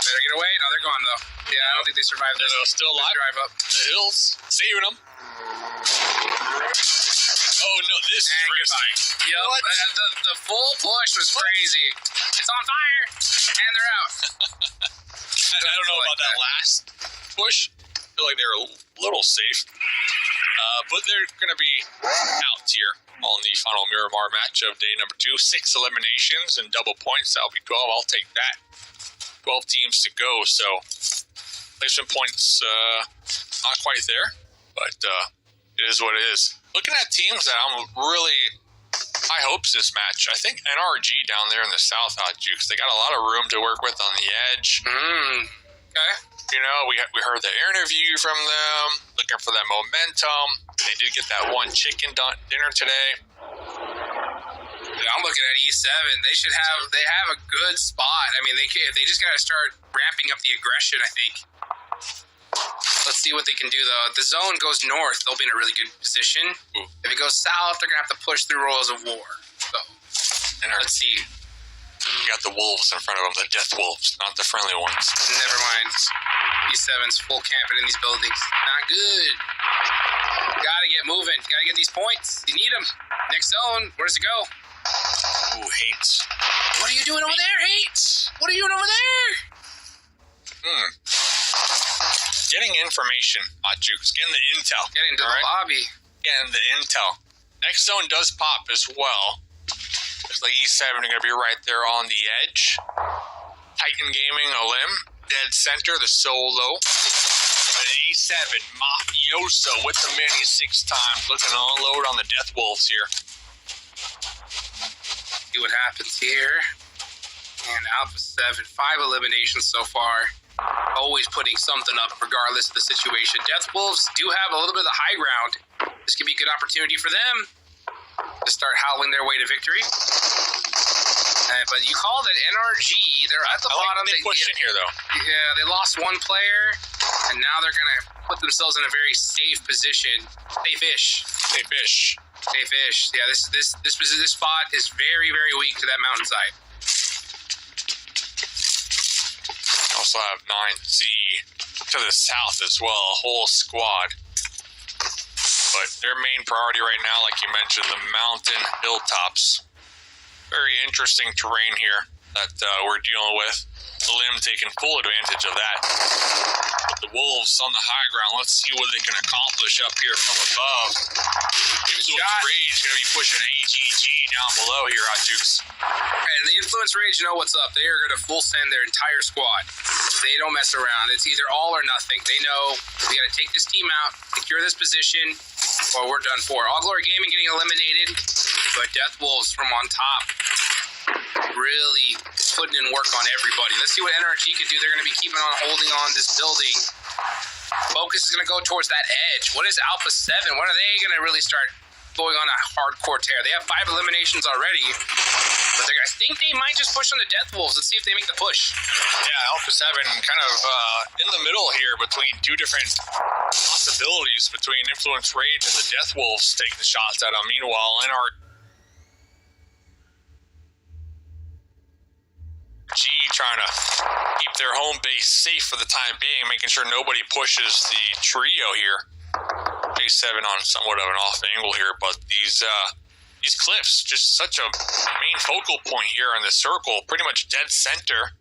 Better get away. No, they're gone, though. Yeah, I don't think they survived this. Still alive. Drive up. The hills, saving them. Oh, no, this is risky. Yep, the full push was crazy. It's on fire, and they're out. I don't know about that last push. feel like they're a little safe. But they're going to be out here on the final Miramar match of day number 2. 6 eliminations and double points. That'll be 12. I'll take that. 12 teams to go. So placement points not quite there, but it is what it is. Looking at teams that I'm really high hopes this match. I think NRG down there in the south, Hot Jukes, they got a lot of room to work with on the edge. Okay. You know, we heard the interview from them, looking for that momentum. They did get that one chicken dinner today. I'm looking at E7. They have a good spot. I mean, they just got to start ramping up the aggression, I think. Let's see what they can do, though. If the zone goes north, they'll be in a really good position. Ooh. If it goes south, they're going to have to push through Royals of War. So, let's see. You got the wolves in front of them, the death wolves, not the friendly ones. Never mind. E7's full camping in these buildings. Not good. Gotta get moving. Gotta get these points. You need them. Next zone. Where does it go? Ooh, hates. What are you doing over there, Hates? What are you doing over there? Getting information, Hot Jukes. Getting the intel. Get into the lobby. Getting the intel. Next zone does pop as well. Looks like E7 are going to be right there on the edge. Titan Gaming, Olim. Dead center, the solo. And E7, Mafioso with the mini 6 times. Looking to unload on the Death Wolves here. See what happens here. And Alpha 7, 5 eliminations so far. Always putting something up regardless of the situation. Death Wolves do have a little bit of the high ground. This could be a good opportunity for them to start howling their way to victory. But you called it NRG. They're at the bottom. They pushed in here, though. Yeah, they lost one player, and now they're going to put themselves in a very safe position. Safe-ish. Safe-ish. Safe-ish. Yeah, this spot is very, very weak to that mountainside. Also have 9Z to the south as well, a whole squad. But their main priority right now, like you mentioned, the mountain hilltops. Very interesting terrain here that we're dealing with. Lim taking full advantage of that. But the Wolves on the high ground, let's see what they can accomplish up here from above. Influence Rage going to be pushing AGG down below here, Hot Jukes. And the Influence Rage know what's up. They are going to full send their entire squad. They don't mess around. It's either all or nothing. They know we got to take this team out, secure this position, or we're done for. All Glory Gaming getting eliminated, but Death Wolves from on top really putting in work on everybody. Let's see what NRG can do. They're going to be keeping on holding on this building. Focus is going to go towards that edge. What is Alpha 7? When are they going to really start going on a hardcore tear? They have 5 eliminations already, but I think they might just push on the Death Wolves. Let's see if they make the push. Yeah, Alpha 7 kind of in the middle here between 2 different possibilities between Influence Rage and the Death Wolves taking the shots at them. Meanwhile, NRG trying to keep their home base safe for the time being, making sure nobody pushes the trio here. A7 on somewhat of an off angle here, but these cliffs, just such a main focal point here in the circle, pretty much dead center,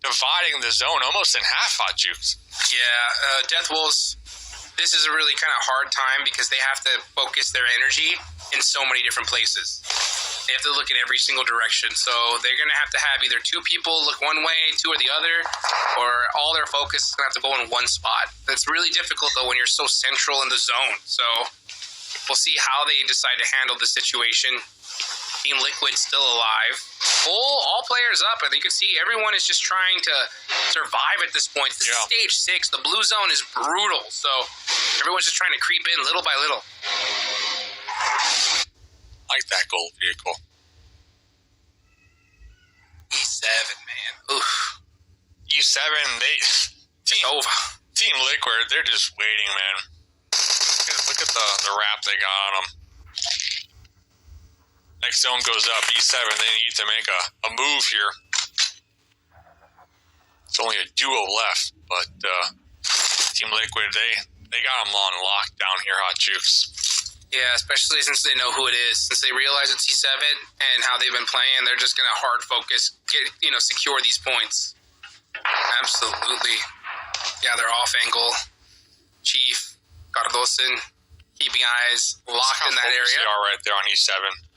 dividing the zone almost in half, Hot Jukes. Yeah, Death Wolves, this is a really kind of hard time because they have to focus their energy in so many different places. They have to look in every single direction. So they're going to have either 2 people look one way, 2 or the other, or all their focus is going to have to go in one spot. That's really difficult, though, when you're so central in the zone. So we'll see how they decide to handle the situation. Team Liquid's still alive. All players up, and you can see everyone is just trying to survive at this point. This is stage 6. The blue zone is brutal. So everyone's just trying to creep in little by little. Like that gold vehicle. E7, man. Oof. E7, It's over. Team Liquid, they're just waiting, man. Look at the wrap they got on them. Next zone goes up, E7, they need to make a move here. It's only a duo left, but Team Liquid, they got them on lockdown here, Hot Jukes. Yeah, especially since they know who it is. Since they realize it's E7 and how they've been playing, they're just going to hard focus, secure these points. Absolutely. Yeah, they're off angle. Chief, Cardosen, keeping eyes locked in that area. They are right there on E7.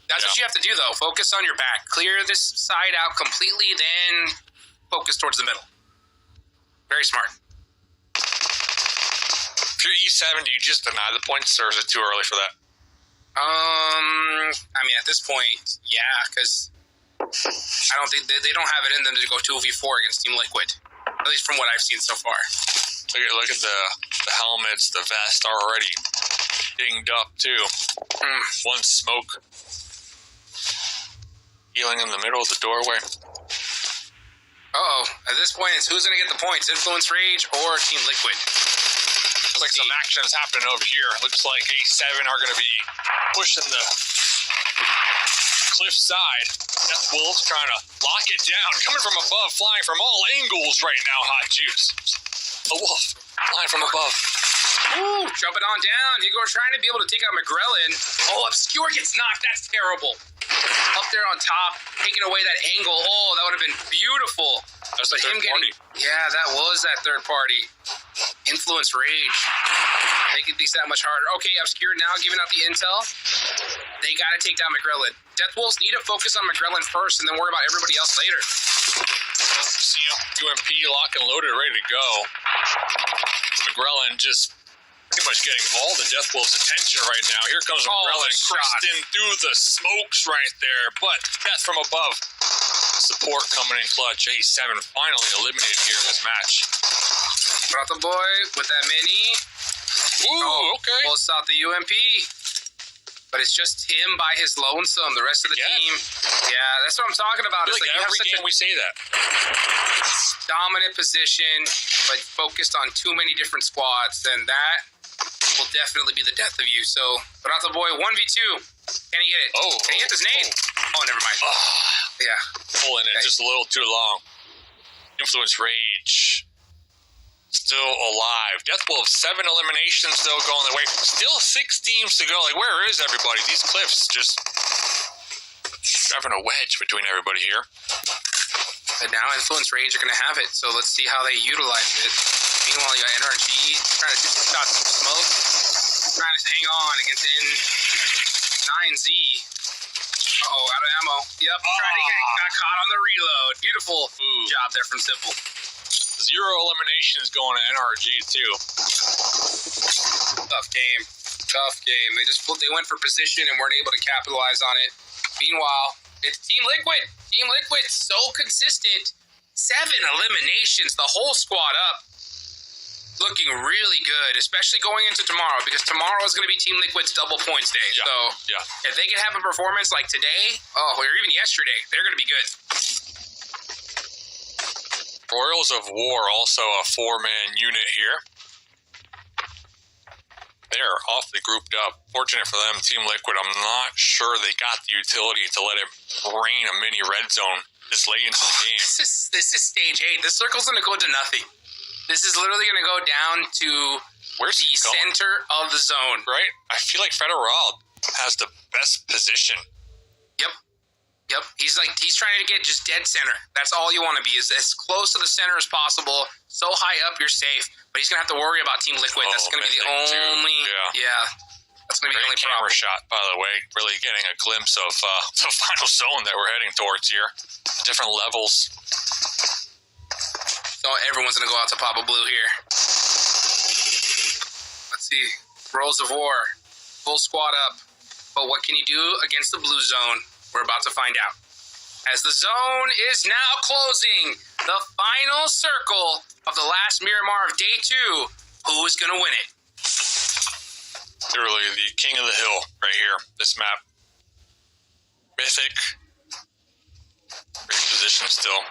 That's what you have to do, though. Focus on your back. Clear this side out completely, then focus towards the middle. Very smart. If you're E7, do you just deny the points, or is it too early for that? I mean, at this point, yeah, because I don't think they don't have it in them to go 2v4 against Team Liquid. At least from what I've seen so far. Look at the helmets, the vest already dinged up, too. One smoke. Healing in the middle of the doorway. Uh-oh. At this point, it's who's going to get the points, Influence Rage or Team Liquid? Looks like some action is happening over here. Looks like A7 are going to be pushing the cliff side. Death Wolves trying to lock it down. Coming from above, flying from all angles right now, Hot Juice. A wolf flying from above. Ooh, jumping on down. Igor's trying to be able to take out McGrellin. Oh, Obscure gets knocked. That's terrible. Up there on top, taking away that angle. Oh, that would have been beautiful. That's the third party. Yeah, that was that third party. Influence Rage. Making things that much harder. Okay, Obscure now giving out the intel. They got to take down McGrellin. Death Wolves need to focus on McGrellin first and then worry about everybody else later. See him, UMP lock and loaded, ready to go. McGrellin just pretty much getting all the Death Wolves' attention right now. Here comes McGrellin crusting through the smokes right there, but death from above. Support coming in clutch. A7 finally eliminated here in this match. Brought the boy with that mini. Ooh, okay. Pulls out the UMP. But it's just him by his lonesome. The rest of the team, yeah, that's what I'm talking about. It's like every game we say that. Dominant position, but focused on too many different squads, then that will definitely be the death of you. So, Barato boy, 1v2. Can he get it? Can he hit this nade? Oh, never mind. Yeah. Pulling it just a little too long. Influence Rage. Still alive. Death Wolves, 7 eliminations, though, going their way. Still 6 teams to go. Like, where is everybody? These cliffs just driving a wedge between everybody here. And now Influence Rage are going to have it, so let's see how they utilize it. Meanwhile, you got NRG trying to shoot some shots of smoke, trying to hang on against N9Z. Uh-oh, out of ammo. Yep, trying to got caught on the reload. Beautiful job there from Simple. 0 eliminations going to NRG, too. Tough game. They went for position and weren't able to capitalize on it. Meanwhile, it's Team Liquid. Team Liquid, so consistent. 7 eliminations, the whole squad up. Looking really good, especially going into tomorrow, because tomorrow is going to be Team Liquid's double points day. Yeah. So if they can have a performance like today, or even yesterday, they're going to be good. Royals of War, also a 4-man unit here. They're awfully grouped up. Fortunate for them, Team Liquid, I'm not sure they got the utility to let it rain a mini red zone this late into the game. This is stage 8. This circle's going to go to nothing. This is literally going to go down to the center of the zone. Right? I feel like Federal has the best position. Yep. He's trying to get just dead center. That's all you want to be, is as close to the center as possible. So high up, you're safe. But he's going to have to worry about Team Liquid. That's going to be the only... Yeah. That's going to be the only camera problem. shot, by the way. Really getting a glimpse of the final zone that we're heading towards here. Different levels. So everyone's going to go out to Papa Blue here. Let's see. Rolls of War. Full squad up. But what can you do against the blue zone? We're about to find out. As the zone is now closing, the final circle of the last Miramar of Day 2. Who is going to win it? Literally the king of the hill right here. This map. Mythic. Great position still.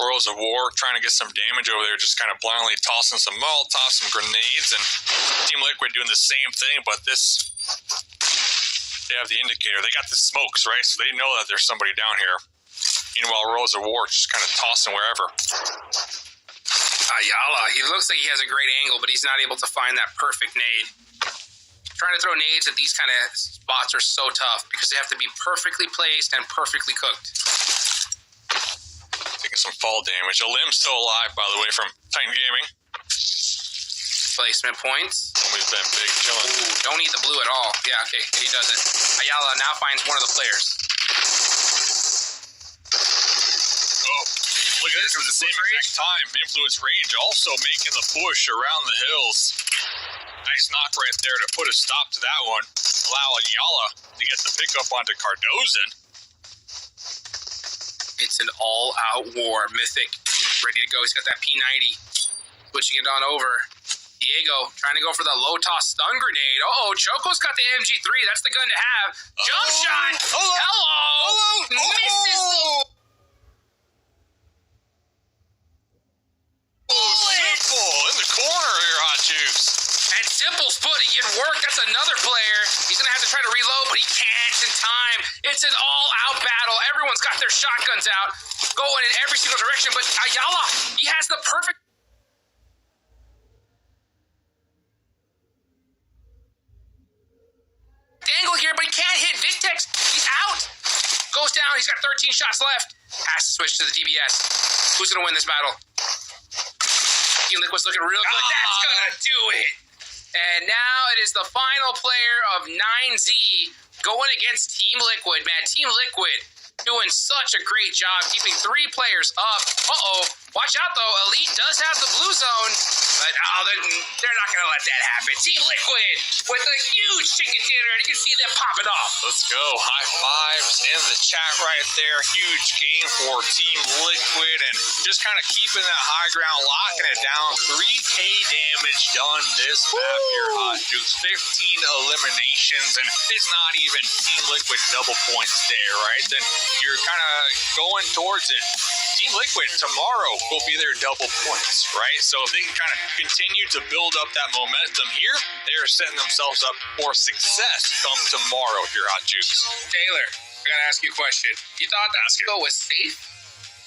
Royals of War trying to get some damage over there, just kind of blindly tossing some Molotovs, some grenades, and Team Liquid doing the same thing, but this... They have the indicator. They got the smokes, right? So they know that there's somebody down here. Meanwhile, Royals of War just kind of tossing wherever. Ayala, he looks like he has a great angle, but he's not able to find that perfect nade. Trying to throw nades at these kind of spots are so tough because they have to be perfectly placed and perfectly cooked. Taking some fall damage. A limb's still alive, by the way, from Titan Gaming. Placement points. Somebody's been big chilling. Ooh, don't need the blue at all. Yeah, okay, he does it. Ayala now finds one of the players. Oh, look at this. At the same exact time, Influence Rage also making the push around the hills. Nice knock right there to put a stop to that one. Allow Ayala to get the pickup onto Cardozo. It's an all-out war. Mythic, ready to go. He's got that P90. Switching it on over. Diego trying to go for the low toss stun grenade. Uh-oh, Choco's got the MG3. That's the gun to have. Jump shot. Hello. Misses the Simple in the corner here, Hot Juice. And Simple's putting in work. That's another player. He's going to have to try to reload, but he can't in time. It's an all-out battle. Everyone's got their shotguns out, going in every single direction. But Ayala, he has the perfect angle here, but he can't hit Victex. He's out. Goes down. He's got 13 shots left. Has to switch to the DBS. Who's going to win this battle? Team Liquid's looking real good. That's going to do it. And now it is the final player of 9Z going against Team Liquid. Man, Team Liquid doing such a great job keeping 3 players up. Uh-oh. Watch out, though. Elite does have the blue zone, but they're not going to let that happen. Team Liquid with a huge chicken dinner, and you can see them popping off. Let's go. High fives in the chat right there. Huge game for Team Liquid, and just kind of keeping that high ground, locking it down. 3K damage done this map here, Hot Juice. 15 eliminations, and it's not even Team Liquid double points there, right? Then you're kind of going towards it. Team Liquid tomorrow will be their double points, right? So if they can kind of continue to build up that momentum here, they're setting themselves up for success come tomorrow here, Hot Juice. Taylor, I got to ask you a question. You thought that score was safe?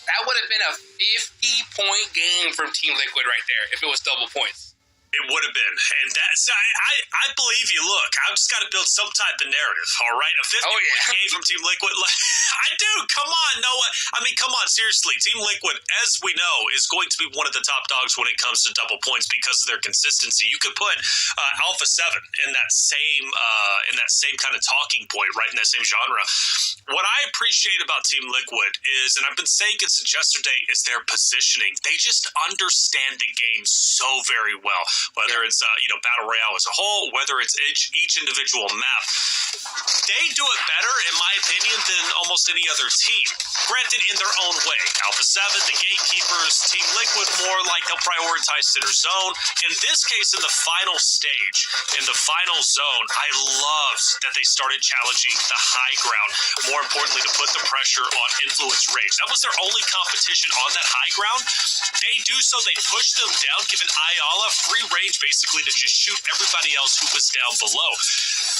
That would have been a 50-point game from Team Liquid right there if it was double points. It would have been. And that's, I believe you. Look, I've just got to build some type of narrative, all right? A 50-point game from Team Liquid. I do. Come on. No, I mean, come on. Seriously. Team Liquid, as we know, is going to be one of the top dogs when it comes to double points because of their consistency. You could put Alpha 7 in that same kind of talking point, right, in that same genre. What I appreciate about Team Liquid is, and I've been saying it since yesterday, is their positioning. They just understand the game so very well. Whether it's Battle Royale as a whole, whether it's each individual map, they do it better, in my opinion, than almost any other team. Granted, in their own way. Alpha 7, the Gatekeepers, Team Liquid, more like they'll prioritize center zone. In this case, in the final stage, in the final zone, I loved that they started challenging the high ground. More importantly, to put the pressure on Influence Rage. That was their only competition on that high ground. They do so, they push them down, giving Ayala free range basically to just shoot everybody else who was down below.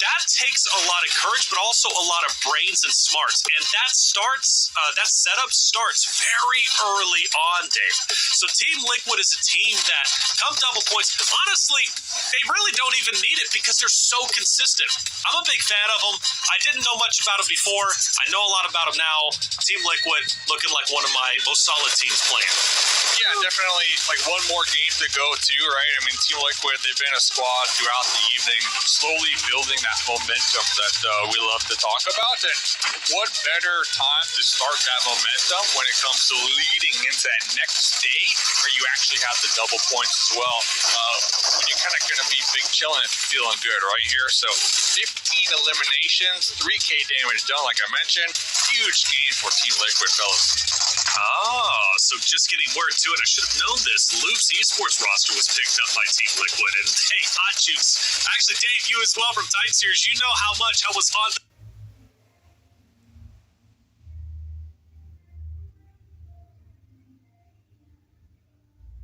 That takes a lot of courage, but also a lot of brains and smarts. And that setup starts very early on, Dave. So Team Liquid is a team that, come double points, honestly, they really don't even need it because they're so consistent. I'm a big fan of them. I didn't know much about them before. I know a lot about them now. Team Liquid looking like one of my most solid teams playing. Yeah, definitely like one more game to go too, right? I mean, Team Liquid, they've been a squad throughout the evening, slowly building that momentum that we love to talk about. And what better time to start that momentum when it comes to leading into that next stage where you actually have the double points as well. When you're kind of going to be big chilling if you're feeling good right here. So 15 eliminations, 3K damage done, like I mentioned. Huge game for Team Liquid, fellas. Oh, so just getting word to it. I should have known this. Loop's esports roster was picked up by Team Liquid. And hey, Hot Juice. Actually, Dave, you as well from Tight Series. You know how much I was on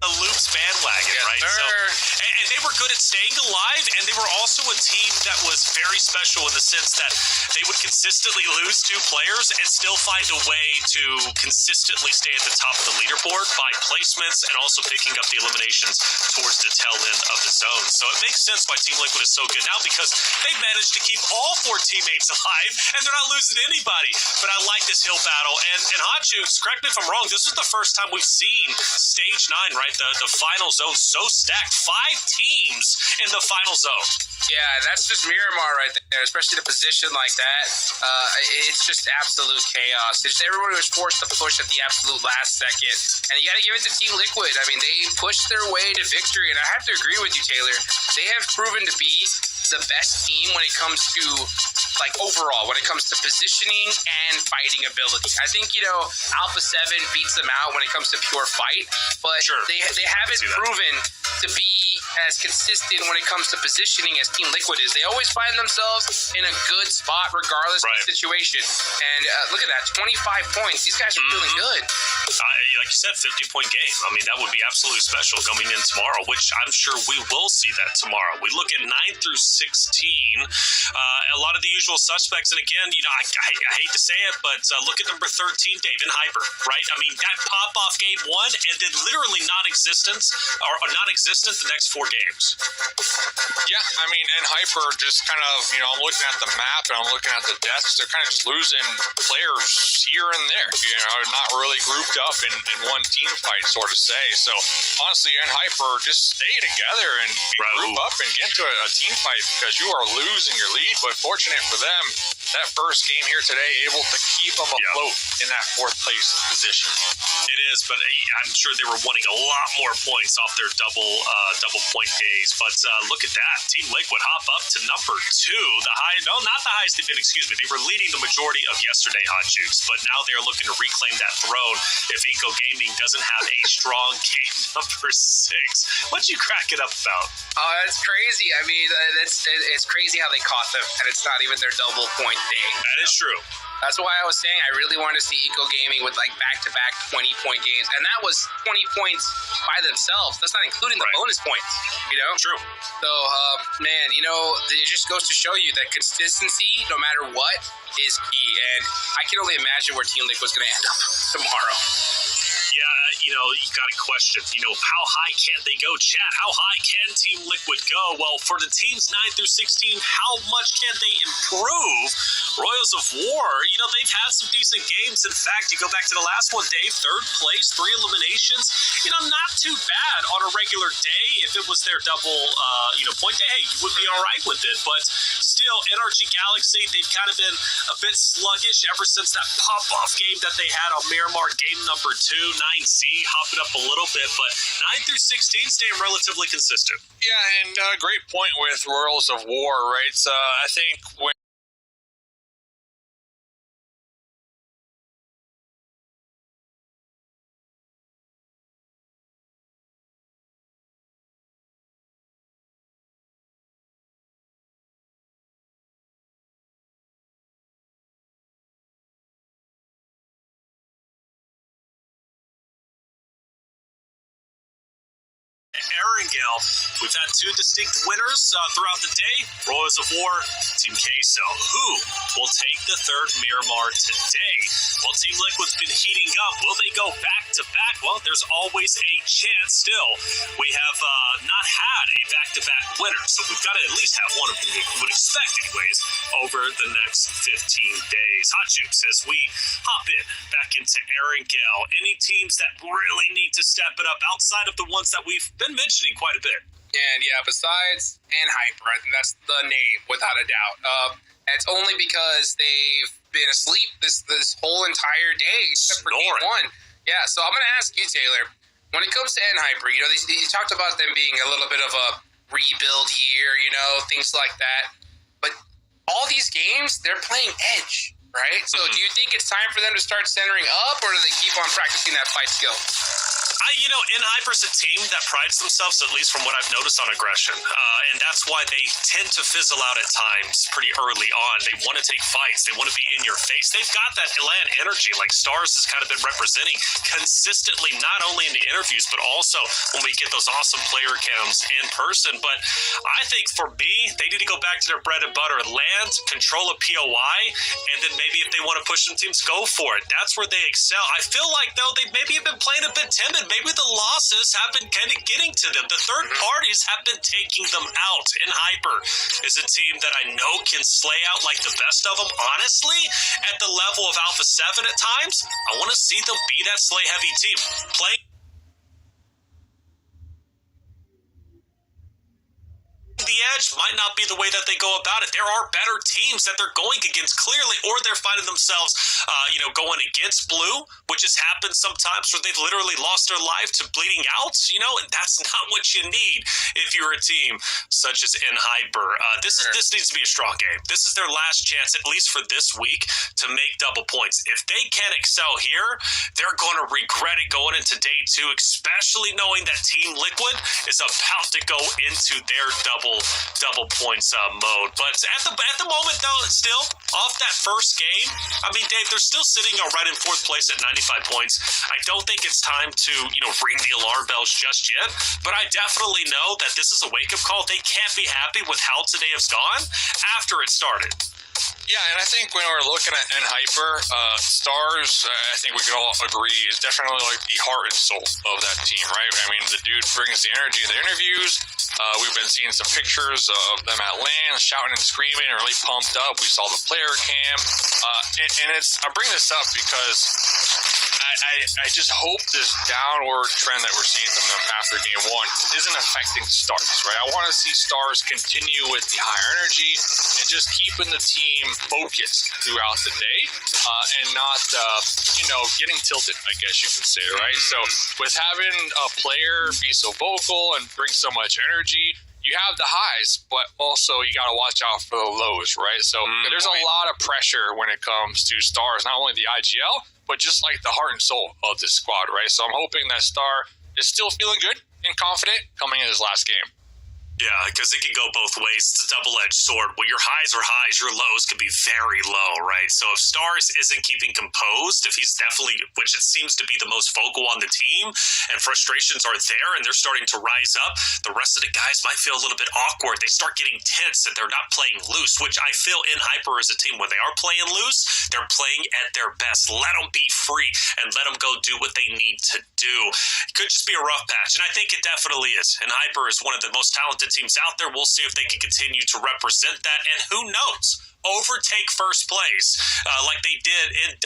the Loop's bandwagon, right? So, and they were good at staying alive, and they were also a team that was very special in the sense that they would consistently lose 2 players and still find a way to consistently stay at the top of the leaderboard by placements and also picking up the eliminations towards the tail end of the zone. So it makes sense why Team Liquid is so good now because they managed to keep all 4 teammates alive, and they're not losing anybody. But I like this hill battle. And Hot Juice, correct me if I'm wrong, this was the first time we've seen Stage 9, right? The final zone so stacked. 5 teams teams in the final zone. Yeah, that's just Miramar right there, especially the position like that. It's just absolute chaos. It's everybody was forced to push at the absolute last second. And you got to give it to Team Liquid. I mean, they pushed their way to victory. And I have to agree with you, Taylor. They have proven to be the best team when it comes to, like, overall, when it comes to positioning and fighting ability. I think, Alpha 7 beats them out when it comes to pure fight, but Sure. they haven't proven to be as consistent when it comes to positioning as Team Liquid is. They always find themselves in a good spot regardless of the situation. And look at that, 25 points. These guys are feeling good. Like you said, 50-point game. I mean, that would be absolutely special coming in tomorrow, which I'm sure we will see that tomorrow. We look at 9 through 16, a lot of the usual suspects. And again, I hate to say it, but look at number 13, Dave, in Hyper, right? I mean, that pop-off game 1 and then literally non-existent the next 4 games. Yeah, I mean, and Hyper just kind of, I'm looking at the map and I'm looking at the deaths. They're kind of just losing players here and there, not really grouped up in one team fight, sort of say. So, honestly, and Hyper, just stay together and group up and get into a team fight because you are losing your lead. But fortunate for them, that first game here today, able to keep them afloat in that 4th place position. It is, but I'm sure they were wanting a lot more points off their double point days. But look at that. Team Liquid hop up to number 2. Not the highest they've been, excuse me. They were leading the majority of yesterday, Hot Jukes, but now they're looking to reclaim that throne if Eco Gaming doesn't have a strong game number 6. What you cracking up about? Oh, that's crazy. I mean, it's crazy how they caught them, and it's not even their double point day. That is true. That's why I was saying I really wanted to see Eco Gaming with like back-to-back 20-point games, and that was 20 points by themselves. That's not including the bonus points, True. So, man, it just goes to show you that consistency, no matter what, is key. And I can only imagine where Team Liquid's going to end up tomorrow. Yeah, you got to question, how high can they go? Chat, how high can Team Liquid go? Well, for the teams 9 through 16, how much can they improve? Royals of War, they've had some decent games. In fact, you go back to the last one, Dave, 3rd place, 3 eliminations. Not too bad on a regular day. If it was their double, point day, hey, you would be all right with it. But still, NRG Galaxy, they've kind of been a bit sluggish ever since that pop-off game that they had on Miramar, game number 2. 9C, hopping up a little bit, but 9 through 16 staying relatively consistent. Yeah, and great point with Royals of War, right? I think when Erangel, we've had 2 distinct winners throughout the day. Royals of War, Team Queso. Who will take the 3rd Miramar today? Well, Team Liquid's been heating up. Will they go back-to-back? Well, there's always a chance still. We have not had a back-to-back winner, so we've got to at least have one of them, we would expect anyways, over the next 15 days. Hot Jukes, as we hop in back into Erangel, any teams that really need to step it up outside of the ones that we've been mentioning quite a bit? And besides Hyper, I think that's the name without a doubt. And it's only because they've been asleep this whole entire day except for game 1. Yeah, so I'm going to ask you, Taylor, when it comes to Hyper, you talked about them being a little bit of a rebuild year, things like that. But all these games, they're playing edge, right? So do you think it's time for them to start centering up, or do they keep on practicing that fight skill? Hyper's a team that prides themselves, at least from what I've noticed, on aggression. And that's why they tend to fizzle out at times pretty early on. They want to take fights. They want to be in your face. They've got that land energy, like Stars has kind of been representing consistently, not only in the interviews, but also when we get those awesome player cams in person. But I think for me, they need to go back to their bread and butter, land, control a POI, and then maybe if they want to push some teams, go for it. That's where they excel. I feel like, though, they maybe have been playing a bit timid. Maybe the losses have been kind of getting to them. The third parties have been taking them out. And Hyper is a team that I know can slay out like the best of them. Honestly, at the level of Alpha 7 at times, I want to see them be that slay-heavy team. the edge might not be the way that they go about it. There are better teams that they're going against clearly, or they're finding themselves, going against blue, which has happened sometimes where they've literally lost their life to bleeding out, and that's not what you need if you're a team such as Hyper. This needs to be a strong game. This is their last chance, at least for this week, to make double points. If they can't excel here, they're going to regret it going into day 2, especially knowing that Team Liquid is about to go into their double points mode. But at the moment, though, still off that first game, I mean, Dave, they're still sitting right in 4th place at 95 points. I don't think it's time to ring the alarm bells just yet, but I definitely know that this is a wake-up call. They can't be happy with how today has gone after it started. Yeah, and I think when we're looking at Hyper, Stars, I think we can all agree, is definitely like the heart and soul of that team, right? I mean, the dude brings the energy in the interviews. We've been seeing some pictures of them at LAN, shouting and screaming, and really pumped up. We saw the player cam. And I bring this up because I just hope this downward trend that we're seeing from them after game 1 isn't affecting Stars, right? I want to see Stars continue with the higher energy and just keeping the team focused throughout the day and not, getting tilted, I guess you can say, right? So with having a player be so vocal and bring so much energy, you have the highs, but also you got to watch out for the lows, right? So there's a lot of pressure when it comes to Stars, not only the IGL, but just like the heart and soul of this squad, right? So I'm hoping that Star is still feeling good and confident coming in his last game. Yeah, because it can go both ways. It's a double-edged sword. When your highs are highs, your lows can be very low, right? So if Stars isn't keeping composed, if he's definitely, which it seems to be the most vocal on the team, and frustrations are there and they're starting to rise up, the rest of the guys might feel a little bit awkward. They start getting tense and they're not playing loose, which I feel Hyper as a team, when they are playing loose, they're playing at their best. Let them be free and let them go do what they need to do. It could just be a rough patch, and I think it definitely is. Hyper is one of the most talented teams out there. We'll see if they can continue to represent that, and who knows, overtake first place like they did in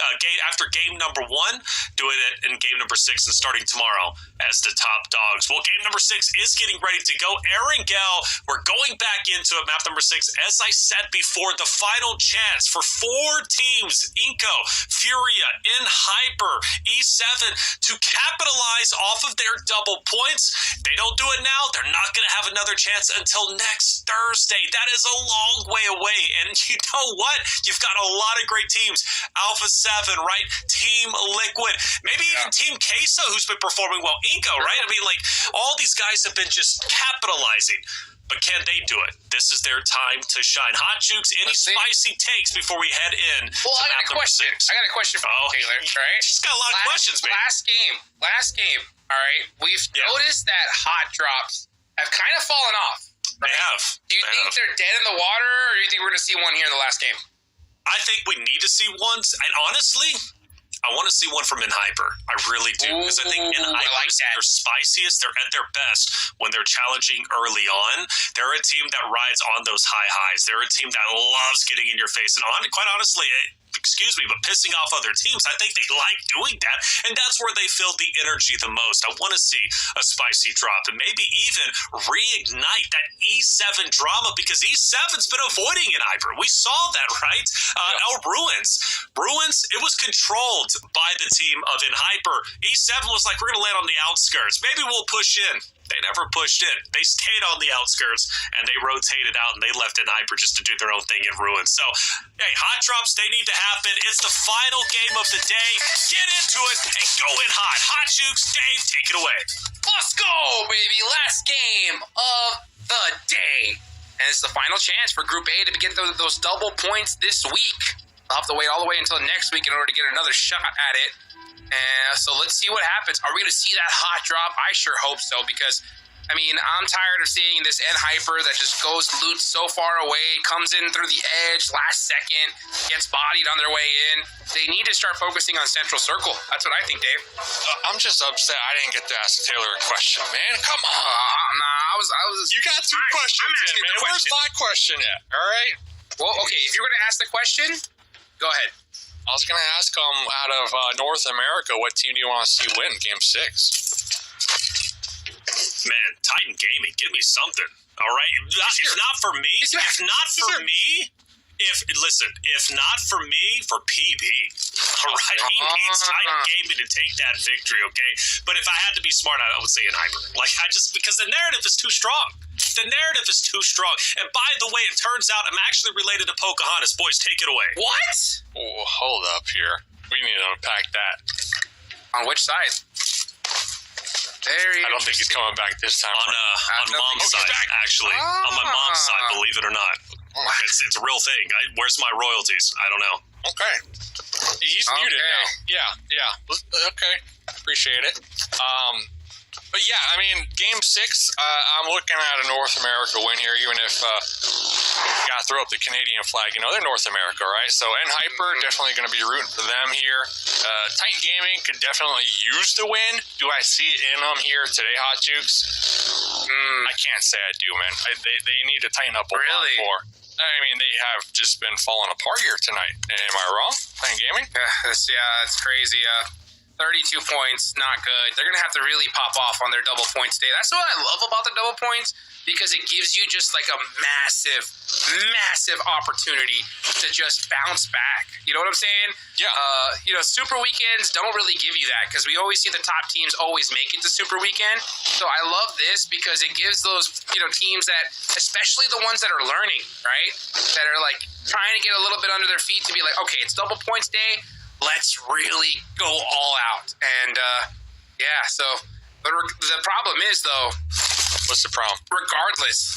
after game number 1, doing it in game number 6 and starting tomorrow as the top dogs. Well, game number 6 is getting ready to go. Erangel, we're going back into it. Map number 6, as I said before, the final chance for 4 teams, Inco, Furia, Hyper, E7, to capitalize off of their double points. They don't do it now, they're not going to have another chance until next Thursday. That is a long way away, and you know what? You've got a lot of great teams. Alpha 7, right? Team Liquid. Maybe even Team Queso, who's been performing well. Inco, right? I mean, like, all these guys have been just capitalizing. But can they do it? This is their time to shine. Hot Jukes, any spicy takes before we head in? Well, I got a question. I got a question for Taylor, right? She's got a lot of questions, man. Last game, all right? We've noticed that hot drops have kind of fallen off. Right? They have. Do you think they're dead in the water, or do you think we're going to see one here in the last game? I think we need to see one. And honestly, I want to see one from Hyper. I really do. Because I think Hyper like is their spiciest. They're at their best when they're challenging early on. They're a team that rides on those high highs. They're a team that loves getting in your face. And quite honestly, excuse me, but pissing off other teams, I think they like doing that, and that's where they feel the energy the most. I want to see a spicy drop and maybe even reignite that E7 drama, because E7's been avoiding Hyper. We saw that, right? Ruins, it was controlled by the team of Hyper. E7 was like, we're going to land on the outskirts. Maybe we'll push in. They never pushed in. They stayed on the outskirts, and they rotated out, and they left Hyper just to do their own thing in Ruins. So, hey, hot drops, they need to happen. It's the final game of the day. Get into it and go in hot. Hot Jukes, Dave, take it away. Let's go, baby. Last game of the day. And it's the final chance for Group A to get those double points this week. I'll have to wait all the way until next week in order to get another shot at it. So let's see what happens. Are we going to see that hot drop? I sure hope so, because, I mean, I'm tired of seeing this Hyper that just goes loot so far away, comes in through the edge last second, gets bodied on their way in. They need to start focusing on Central Circle. That's what I think, Dave. I'm just upset I didn't get to ask Taylor a question, man. Come on. Nah, I was. You got 2 questions in, man. Where's my question at? All right. Well, okay, if you're going to ask the question, go ahead. I was going to ask out of North America, what team do you want to see win Game 6? Man, Titan Gaming, give me something. All right, if not for me, if not for me, if not for me, for PB. All right, he needs Titan Gaming to take that victory. Okay, but if I had to be smart, I would say an Hyper. Like because the narrative is too strong. The narrative is too strong. And by the way, it turns out I'm actually related to Pocahontas. Boys, take it away. What? Oh, hold up here. We need to unpack that. On which side? Very I don't think he's coming back this time. On mom's side, actually. On my mom's side, believe it or not. It's a real thing. Where's my royalties? I don't know. Okay. He's muted now. Yeah. Okay. Appreciate it. But yeah, I mean, Game 6, I'm looking at a North America win here, even if you got to throw up the Canadian flag. You know, they're North America, right? So, Hyper, definitely going to be rooting for them here. Titan Gaming could definitely use the win. Do I see it in them here today, Hot Jukes? I can't say I do, man. They need to tighten up a lot more. I mean, they have just been falling apart here tonight. Am I wrong? Titan Gaming? Yeah, it's crazy. 32 points, not good. They're going to have to really pop off on their double points day. That's what I love about the double points, because it gives you just like a massive opportunity to just bounce back. You know what I'm saying? Yeah. Super weekends don't really give you that, because we always see the top teams always make it to Super Weekend. So I love this because it gives those, teams that, especially the ones that are learning, right? That are like trying to get a little bit under their feet to be like, okay, it's double points day. Let's really go all out. And, so the problem is, though... What's the problem? Regardless,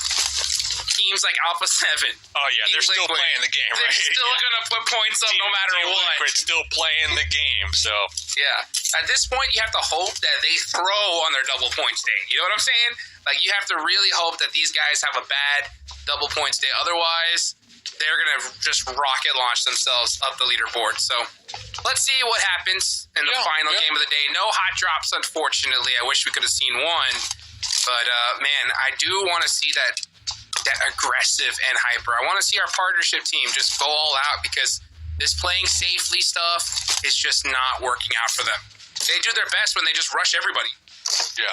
teams like Alpha 7... Oh, yeah, they're still playing the game, right? They're still going to put points up no matter what. Liquid's still playing the game, so... Yeah. At this point, you have to hope that they throw on their double points day. You know what I'm saying? Like, you have to really hope that these guys have a bad double points day. Otherwise... they're going to just rocket launch themselves up the leaderboard. So let's see what happens in the final game of the day. No hot drops, unfortunately. I wish we could have seen one. But, man, I do want to see that aggressive and Hyper. I want to see our partnership team just go all out, because this playing safely stuff is just not working out for them. They do their best when they just rush everybody. Yeah.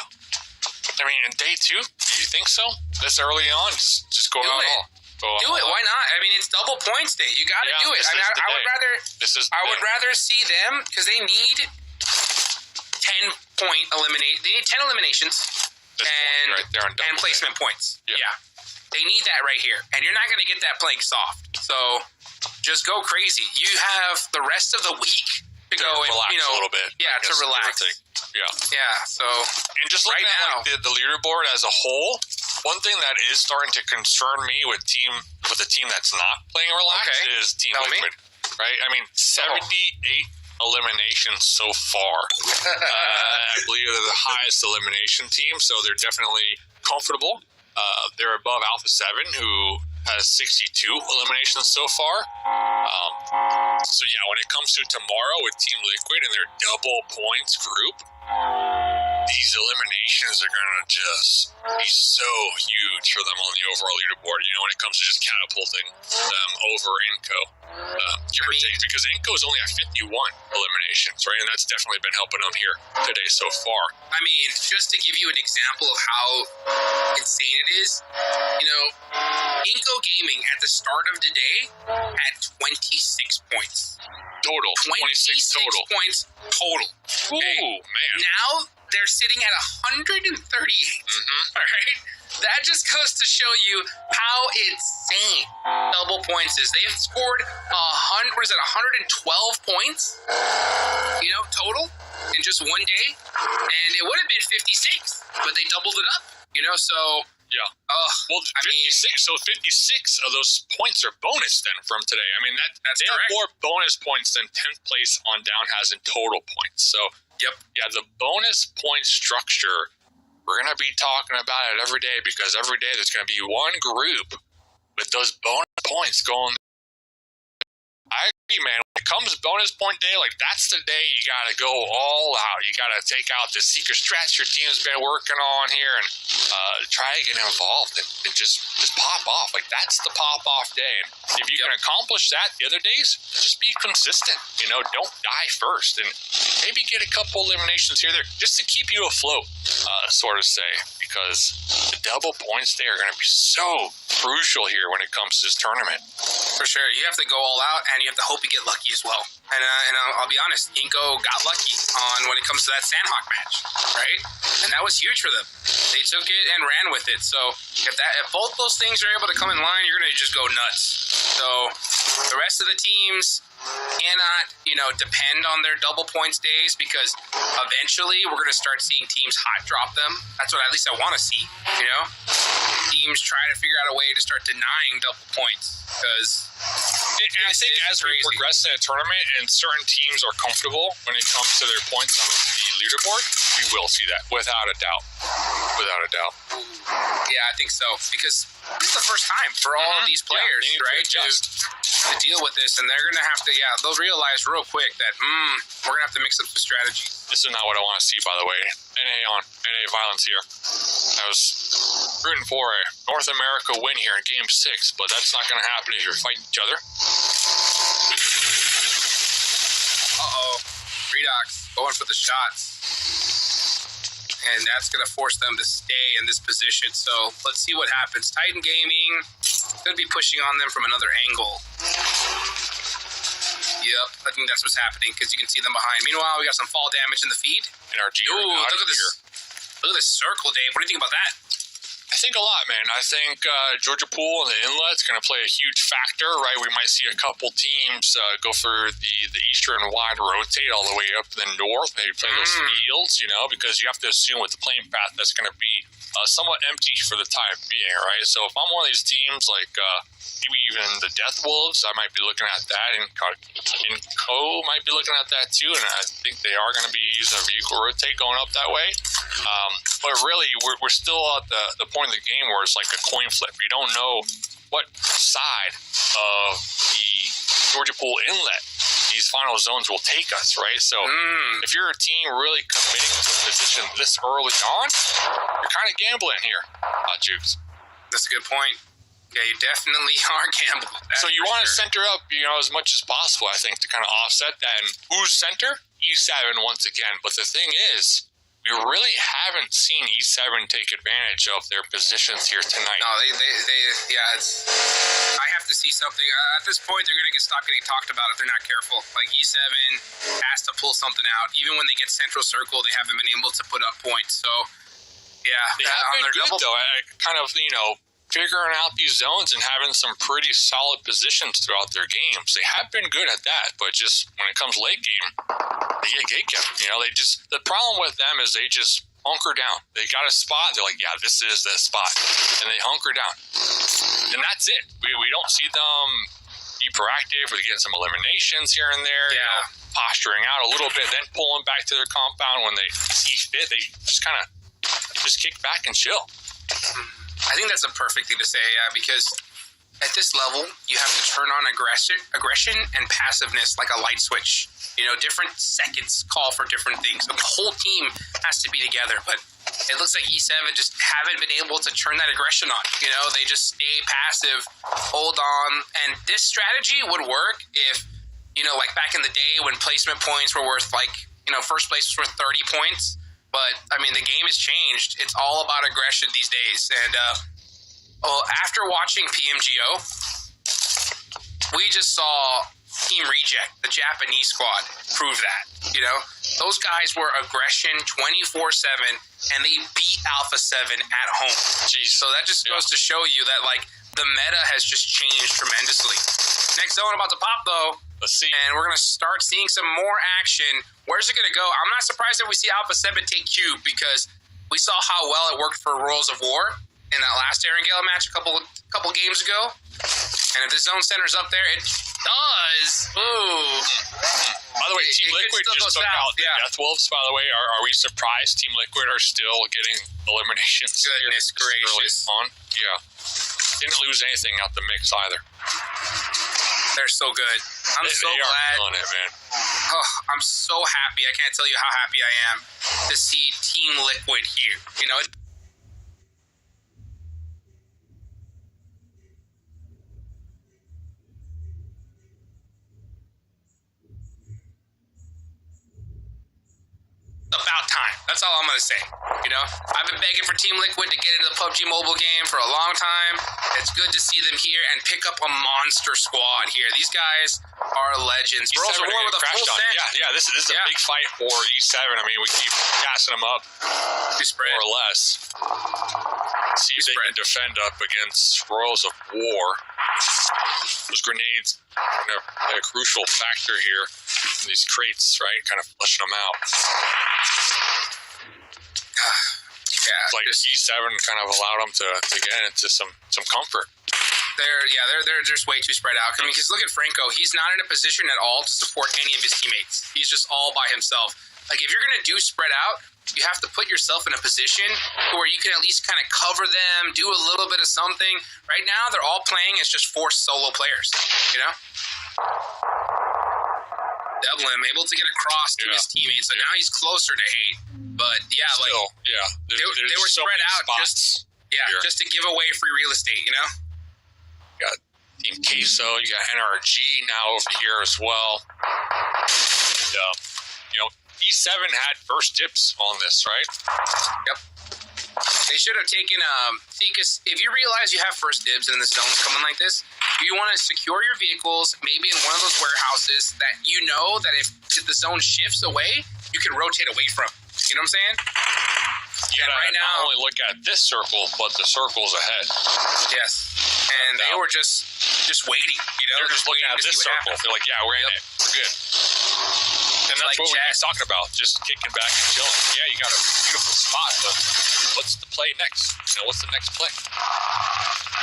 I mean, in day 2, do you think so? This early on? Just go out all. Do it. Why not? I mean, it's double points day. You got to do it. I mean, I would rather. I would rather see them, because they need 10-point eliminate. They need 10 eliminations and placement points. Yeah, they need that right here, and you're not going to get that playing soft. So just go crazy. You have the rest of the week to go and relax a little bit. Yeah, to relax. Yeah. So and just looking at the leaderboard as a whole. One thing that is starting to concern me with a team that's not playing relaxed is Team Liquid, right? I mean, 78 eliminations so far. I believe they're the highest elimination team, so they're definitely comfortable. They're above Alpha 7, who has 62 eliminations so far. So yeah, when it comes to tomorrow with Team Liquid and their double points group, these eliminations are going to just be so huge for them on the overall leaderboard, when it comes to just catapulting them over Inco. Give or take, because Inco is only at 51 eliminations, right? And that's definitely been helping them here today so far. I mean, just to give you an example of how insane it is, Inco Gaming at the start of the day had 26 points. Total. 26 total. Points total. Okay? Ooh, man. Now they're sitting at 138. All right? That just goes to show you how insane double points is. They've scored 112 points, total in just one day. And it would have been 56, but they doubled it up, so... Yeah. Well, 56. So 56 of those points are bonus then from today. I mean, that's they have more bonus points than 10th place on Down has in total points. So, yeah, the bonus point structure, we're going to be talking about it every day, because every day there's going to be one group with those bonus points going. I Hey, man, when it comes bonus point day, like, that's the day you got to go all out. You got to take out the secret strats your team's been working on here and try to get involved and just pop off. Like, that's the pop-off day. And if you can accomplish that the other days, just be consistent. You know, don't die first. And maybe get a couple eliminations here or there just to keep you afloat, sort of say, because the double points day are going to be so crucial here when it comes to this tournament. For sure. You have to go all out, and you have to hope you get lucky as well. And I'll be honest, Inko got lucky on when it comes to that Sandhawk match, right? And that was huge for them. They took it and ran with it. So if both those things are able to come in line, you're going to just go nuts. So the rest of the teams cannot, depend on their double points days, because eventually we're going to start seeing teams hot drop them. That's what at least I want to see, Teams try to figure out a way to start denying double points, because I think as we progress in a tournament and certain teams are comfortable when it comes to their points on the leaderboard, we will see that without a doubt. Without a doubt. Yeah, I think so, because this is the first time for all of these players, right, to deal with this, and they're going to have to, they'll realize real quick that we're going to have to mix up the strategy. This is not what I want to see, by the way. NA violence here. I was rooting for a North America win here in Game 6, but that's not going to happen if you're fighting each other. Uh-oh. Redox going for the shots. And that's going to force them to stay in this position. So let's see what happens. Titan Gaming could be pushing on them from another angle. Yep, I think that's what's happening, because you can see them behind. Meanwhile, we got some fall damage in the feed. NRG. Ooh, look at this. Look at this circle, Dave. What do you think about that? I think a lot, man. I think Georgia Pool and the inlet's going to play a huge factor, right? We might see a couple teams go through the eastern wide rotate all the way up to the north, maybe play those fields, because you have to assume with the playing path that's going to be somewhat empty for the time being, right? So if I'm one of these teams, like maybe even the Death Wolves, I might be looking at that, and Co might be looking at that too, and I think they are going to be using a vehicle rotate going up that way. But really, we're still at the point of the game where it's like a coin flip. You don't know what side of the Georgia Pool inlet these final zones will take us, right? So if you're a team really committing to a position this early on, you're kind of gambling here, Jukes. That's a good point. Yeah, you definitely are gambling. So you want to center up, as much as possible, I think, to kind of offset that. And who's center? E7 once again. But the thing is, we really haven't seen E7 take advantage of their positions here tonight. No, I have to see something. At this point, they're going to stop getting talked about if they're not careful. Like, E7 has to pull something out. Even when they get central circle, they haven't been able to put up points. So, yeah. They have been good, though. Kind of, figuring out these zones and having some pretty solid positions throughout their games. They have been good at that, but just when it comes late game, they get gatekept. The problem with them is they just hunker down. They got a spot, they're like, yeah, this is the spot. And they hunker down. And that's it. We don't see them be proactive or getting some eliminations here and there, posturing out a little bit, then pulling back to their compound when they see fit. They just kind of kick back and chill. I think that's a perfect thing to say, because at this level, you have to turn on aggression and passiveness like a light switch. Different seconds call for different things. So the whole team has to be together, but it looks like E7 just haven't been able to turn that aggression on. They just stay passive, hold on, and this strategy would work if, like back in the day when placement points were worth first place was worth 30 points. But, the game has changed. It's all about aggression these days. And after watching PMGO, we just saw Team Reject, the Japanese squad, prove that. Those guys were aggression 24/7, and they beat Alpha 7 at home. Jeez. So that just goes to show you that, the meta has just changed tremendously. Next zone about to pop, though. Let's see. And we're going to start seeing some more action. Where's it going to go? I'm not surprised if we see Alpha 7 take Cube, because we saw how well it worked for Royals of War in that last Erangel match a couple games ago. And if the zone center's up there, it does. Ooh. By the way, Team Liquid just took out the Death Wolves, by the way. Are we surprised Team Liquid are still getting eliminations? Goodness gracious. On? Yeah. Didn't lose anything out the mix either. They're so good. I'm so they glad. are feeling it, man. Oh, I'm so happy. I can't tell you how happy I am to see Team Liquid here. You know, about time. That's all I'm going to say. You know, I've been begging for Team Liquid to get into the Pubg Mobile game for a long time. It's good to see them here and pick up a monster squad here. These guys are legends. Worlds of War with a full set. Yeah, this is a big fight for E7. I mean, we keep gassing them up more or less. See if they can defend up against Royals of War. Those grenades are a crucial factor here in these crates, right? Kind of flushing them out. Yeah, it's like E7 kind of allowed them to get into some comfort. They're just way too spread out. I mean, because look at Franco. He's not in a position at all to support any of his teammates. He's just all by himself. Like, if you're going to do spread out, you have to put yourself in a position where you can at least kind of cover them, do a little bit of something. Right now, they're all playing as just 4 solo players, you know? Devlin able to get across to his teammates, so now he's closer to Hate. But, yeah, still, they were spread out just to give away free real estate, you know? You got Team Queso, you got NRG now over here as well. And, you know, E7 had first dibs on this, right? Yep. They should have taken, see, because if you realize you have first dibs and the zone's coming like this, you want to secure your vehicles, maybe in one of those warehouses that you know that if the zone shifts away, you can rotate away from. You know what I'm saying? Yeah, right now, not only look at this circle, but the circles ahead. Yes. And they were just waiting, you know? They're just looking at this circle. They're like, yeah, we're in it. We're good. And that's what we're talking about, just kicking back and chilling. Yeah, you got a beautiful spot, but what's the play next? You know, what's the next play?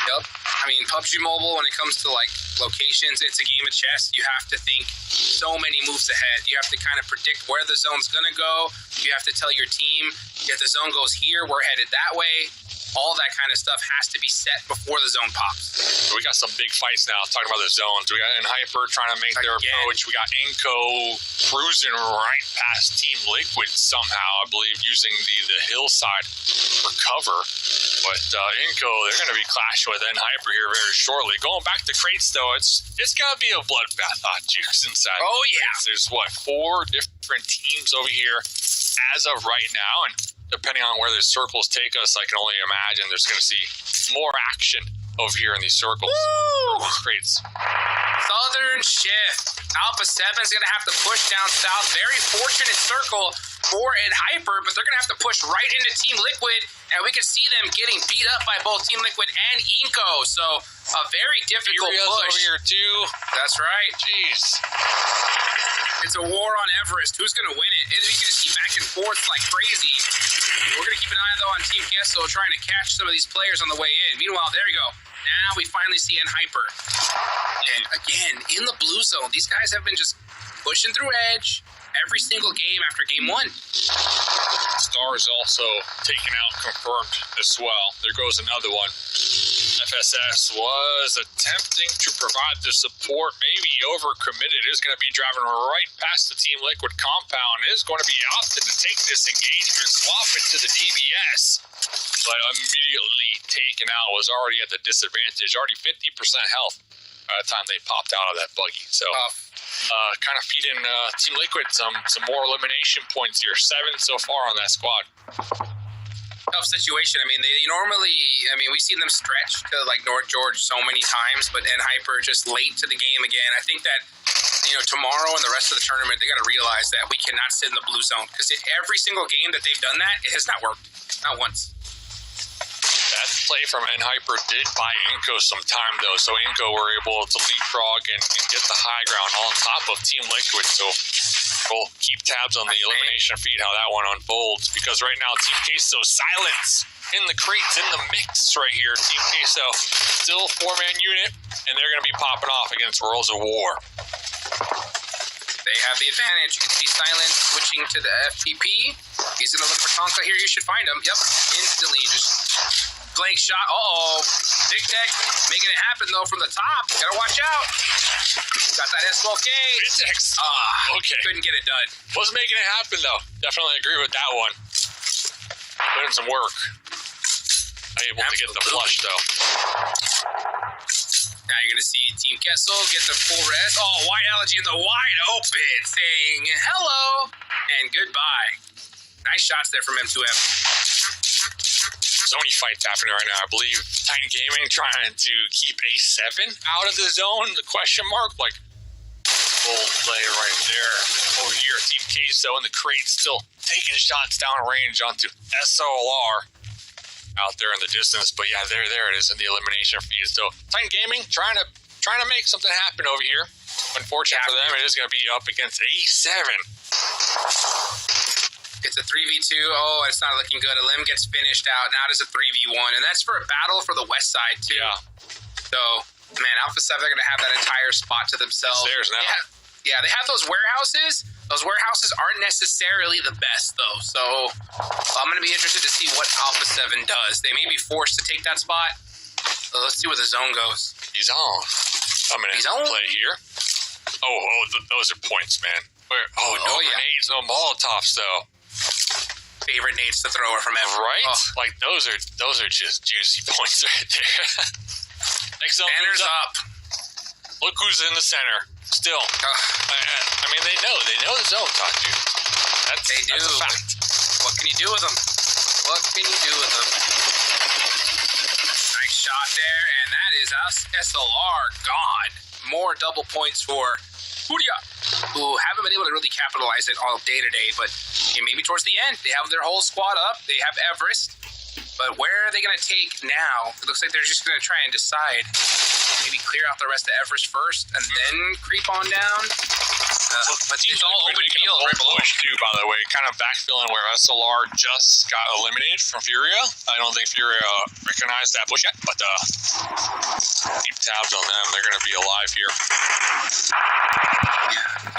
Yep. I mean, PUBG Mobile, when it comes to, like, locations, it's a game of chess. You have to think so many moves ahead. You have to kind of predict where the zone's going to go. You have to tell your team, if the zone goes here, we're headed that way. All that kind of stuff has to be set before the zone pops. So we got some big fights now, talking about the zones. We got Hyper trying to make their approach. We got Inco cruising right past Team Liquid somehow, I believe, using the hillside for cover. But Inco, they're going to be clashing with Hyper here very shortly. Going back to crates, though, it's going to be a bloodbath on Jukes inside. Oh, yeah. There's, 4 different teams over here as of right now, and depending on where the circles take us, I can only imagine there's going to see more action over here in these circles. Crates. Southern shift. Alpha 7's going to have to push down south. Very fortunate circle for Hyper, but they're going to have to push right into Team Liquid, and we can see them getting beat up by both Team Liquid and Inco. So a very difficult push. Over here too. That's right. Jeez. It's a war on Everest. Who's going to win it? We can just keep back and forth like crazy. We're going to keep an eye, though, on Team Gesso trying to catch some of these players on the way in. Meanwhile, there you go. Now we finally see Hyper. And again, in the blue zone, these guys have been just pushing through edge every single game after game 1. Star is also taken out, confirmed as well. There goes another one. FSS was attempting to provide the support, maybe overcommitted. Is going to be driving right past the Team Liquid compound. Is going to be opted to take this engagement, swap it to the DBS, but immediately taken out. Was already at the disadvantage, already 50% health by the time they popped out of that buggy. So kind of feeding Team Liquid some more elimination points here. 7 so far on that squad. Tough situation. I mean, we've seen them stretch to like North George so many times, but Hyper just late to the game again. I think that, you know, tomorrow and the rest of the tournament, they got to realize that we cannot sit in the blue zone, because every single game that they've done that, it has not worked. Not once. That play from Hyper did buy Inco some time, though, so Inco were able to leapfrog and get the high ground on top of Team Liquid. So we'll keep tabs on the elimination feed, how that one unfolds, because right now Team Queso silence in the crates, in the mix right here. Team Queso still 4-man unit, and they're going to be popping off against Worlds of War. They have the advantage. You can see Silence switching to the FPP. He's going to look for Tonka here. You should find him. Yep, instantly just Blank shot. Uh-oh. Big Tech making it happen, though, from the top. Gotta watch out. Got that S12K. Vitex. Okay. Couldn't get it done. Wasn't making it happen, though. Definitely agree with that one. Put in some work. Able to get the flush, though. Now you're going to see Team Kessel get the full res. Oh, White Allergy in the wide open, saying hello and goodbye. Nice shots there from M2M. Zone fights happening right now. I believe Titan Gaming trying to keep A7 out of the zone. The question mark, like, full play right there. Over here, Team Queso in the crate still taking shots down range onto SOLR out there in the distance. But yeah, there it is in the elimination feed. So Titan Gaming trying to make something happen over here. Unfortunate for them, it is going to be up against A7. It's a 3v2. Oh, it's not looking good. Elim gets finished out. Now it is a 3v1. And that's for a battle for the west side, too. Yeah. So, man, Alpha 7, they're going to have that entire spot to themselves. It's theirs now. Yeah, they have those warehouses. Those warehouses aren't necessarily the best, though. So, I'm going to be interested to see what Alpha 7 does. They may be forced to take that spot. Let's see where the zone goes. He's on. I'm going to play here. Those are points, man. No grenades, no Molotovs, though. Favorite nades to throw are from ever. Right? Like, those are just juicy points right there. Next zone Banners up. Look who's in the center. Still. I mean, they know the zone, Tatu. That's a fact. What can you do with them? Nice shot there, and that is us. SLR gone. More double points for Furia, who haven't been able to really capitalize it all day today, but maybe towards the end, they have their whole squad up. They have Everest, but where are they going to take now? It looks like they're just going to try and decide. Maybe clear out the rest of Everest first, and then creep on down. But it's all open field right below. Push too, by the way, kind of backfilling where SLR just got eliminated from Furia. I don't think Furia recognized that push yet, but keep tabs on them. They're going to be alive here.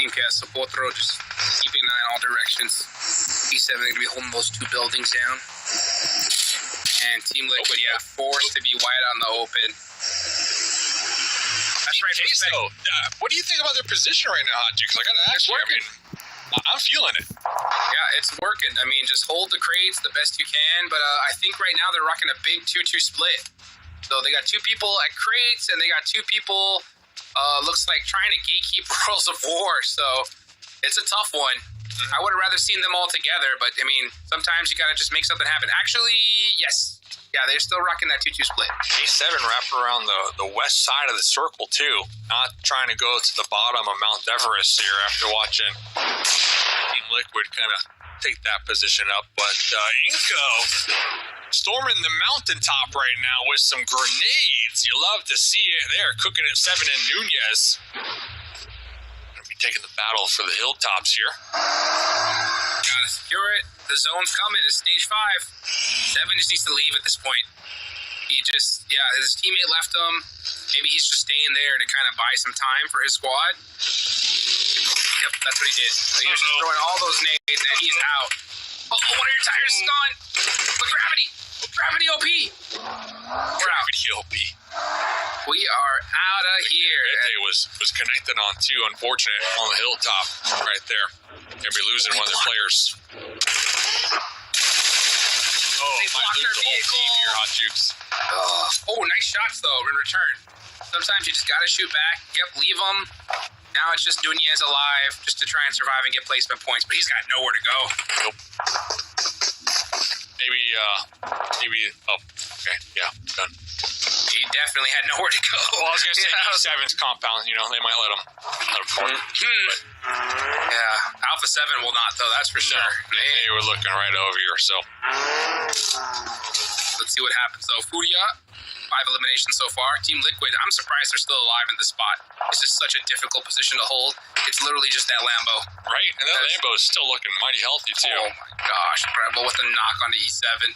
Team Castle, both row just keeping an eye in all directions. E7 going to be holding those two buildings down. And Team Liquid, forced to be wide on the open. That's right, so, what do you think about their position right now, Haji? Because I got to ask you, I'm feeling it. Yeah, it's working. I mean, just hold the crates the best you can, but I think right now they're rocking a big 2-2 split. So they got two people at crates, and they got two people, looks like, trying to gatekeep Worlds of War. So it's a tough one. I would have rather seen them all together, but, I mean, sometimes you got to just make something happen. Actually, yes. Yeah, they're still rocking that 2-2 split. A7 wrapping around the west side of the circle, too. Not trying to go to the bottom of Mount Everest here after watching Team Liquid kind of take that position up. But Inko storming the mountaintop right now with some grenades. You love to see it. They're cooking at 7 and Nunez. Going to be taking the battle for the hilltops here. Gotta secure it. The zone's coming. It's stage 5. 7 just needs to leave at this point. He just, his teammate left him. Maybe he's just staying there to kind of buy some time for his squad. Yep, that's what he did. So he was just throwing all those nades, and he's out. Oh, one of your tires is gone. But gravity. Gravity OP. Gravity OP. We are out of here. It was connected on too, unfortunate, on the hilltop right there. Gonna be losing one of their players. They blocked their vehicle. Here, Hot Jukes. Nice shots though in return. Sometimes you just gotta shoot back. Yep, leave them. Now it's just Nunez alive just to try and survive and get placement points, but he's got nowhere to go. Nope. Maybe, okay, yeah, done. He definitely had nowhere to go. Well, I was going to say, E7's compound, they might let him point. Yeah, Alpha 7 will not, though, that's for sure. They were looking right over here, so. Let's see what happens, though. Furia, 5 eliminations so far. Team Liquid, I'm surprised they're still alive in this spot. It's just such a difficult position to hold. It's literally just that Lambo. Right, and that Lambo is still looking mighty healthy, too. Oh, my gosh. Rebel with a knock onto E7.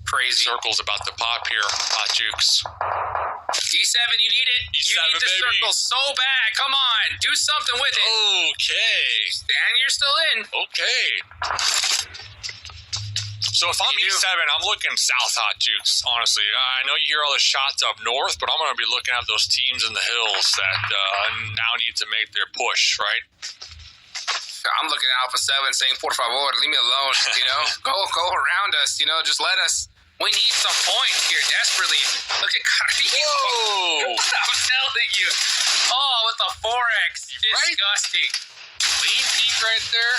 Crazy. Circle's about to pop here, Hot Jukes. E7, you need it. E7, you need the circle so bad. Come on, do something with it. Okay. And you're still in. Okay. So if I'm E7, I'm looking south, Hot Jukes, honestly. I know you hear all the shots up north, but I'm going to be looking at those teams in the hills that now need to make their push, right? I'm looking at Alpha 7 saying, por favor, leave me alone, you know? go around us, you know? Just let us. We need some points here desperately. Look at Carrillo. Whoa! I'm telling you. Oh, with the 4X. Disgusting. Lean peak right there.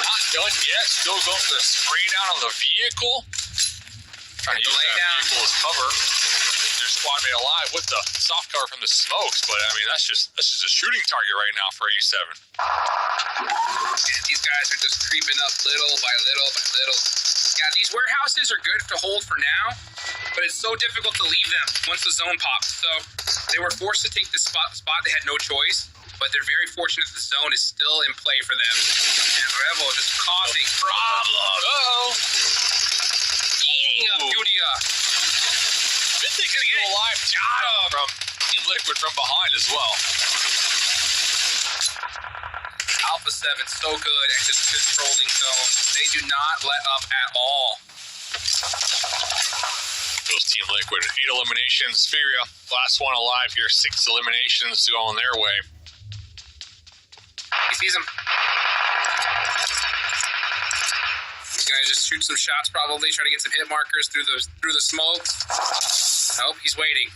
Not done yet. Still going to spray down on the vehicle. Trying to use that vehicle as cover. Their squad mate alive with the soft cover from the smokes, but I mean that's just a shooting target right now for A7. And these guys are just creeping up little by little by little. Yeah, these warehouses are good to hold for now, but it's so difficult to leave them once the zone pops. So they were forced to take the spot. They had no choice. But they're very fortunate the zone is still in play for them. And Revel just causing problems. Uh-oh. Eating up Julia. They can get alive from Team Liquid from behind as well. Alpha 7 so good at just controlling zone. They do not let up at all. Those Team Liquid. 8 eliminations. Furia, last one alive here. 6 eliminations going their way. He sees him. He's gonna just shoot some shots, probably try to get some hit markers through the smoke. Nope, he's waiting.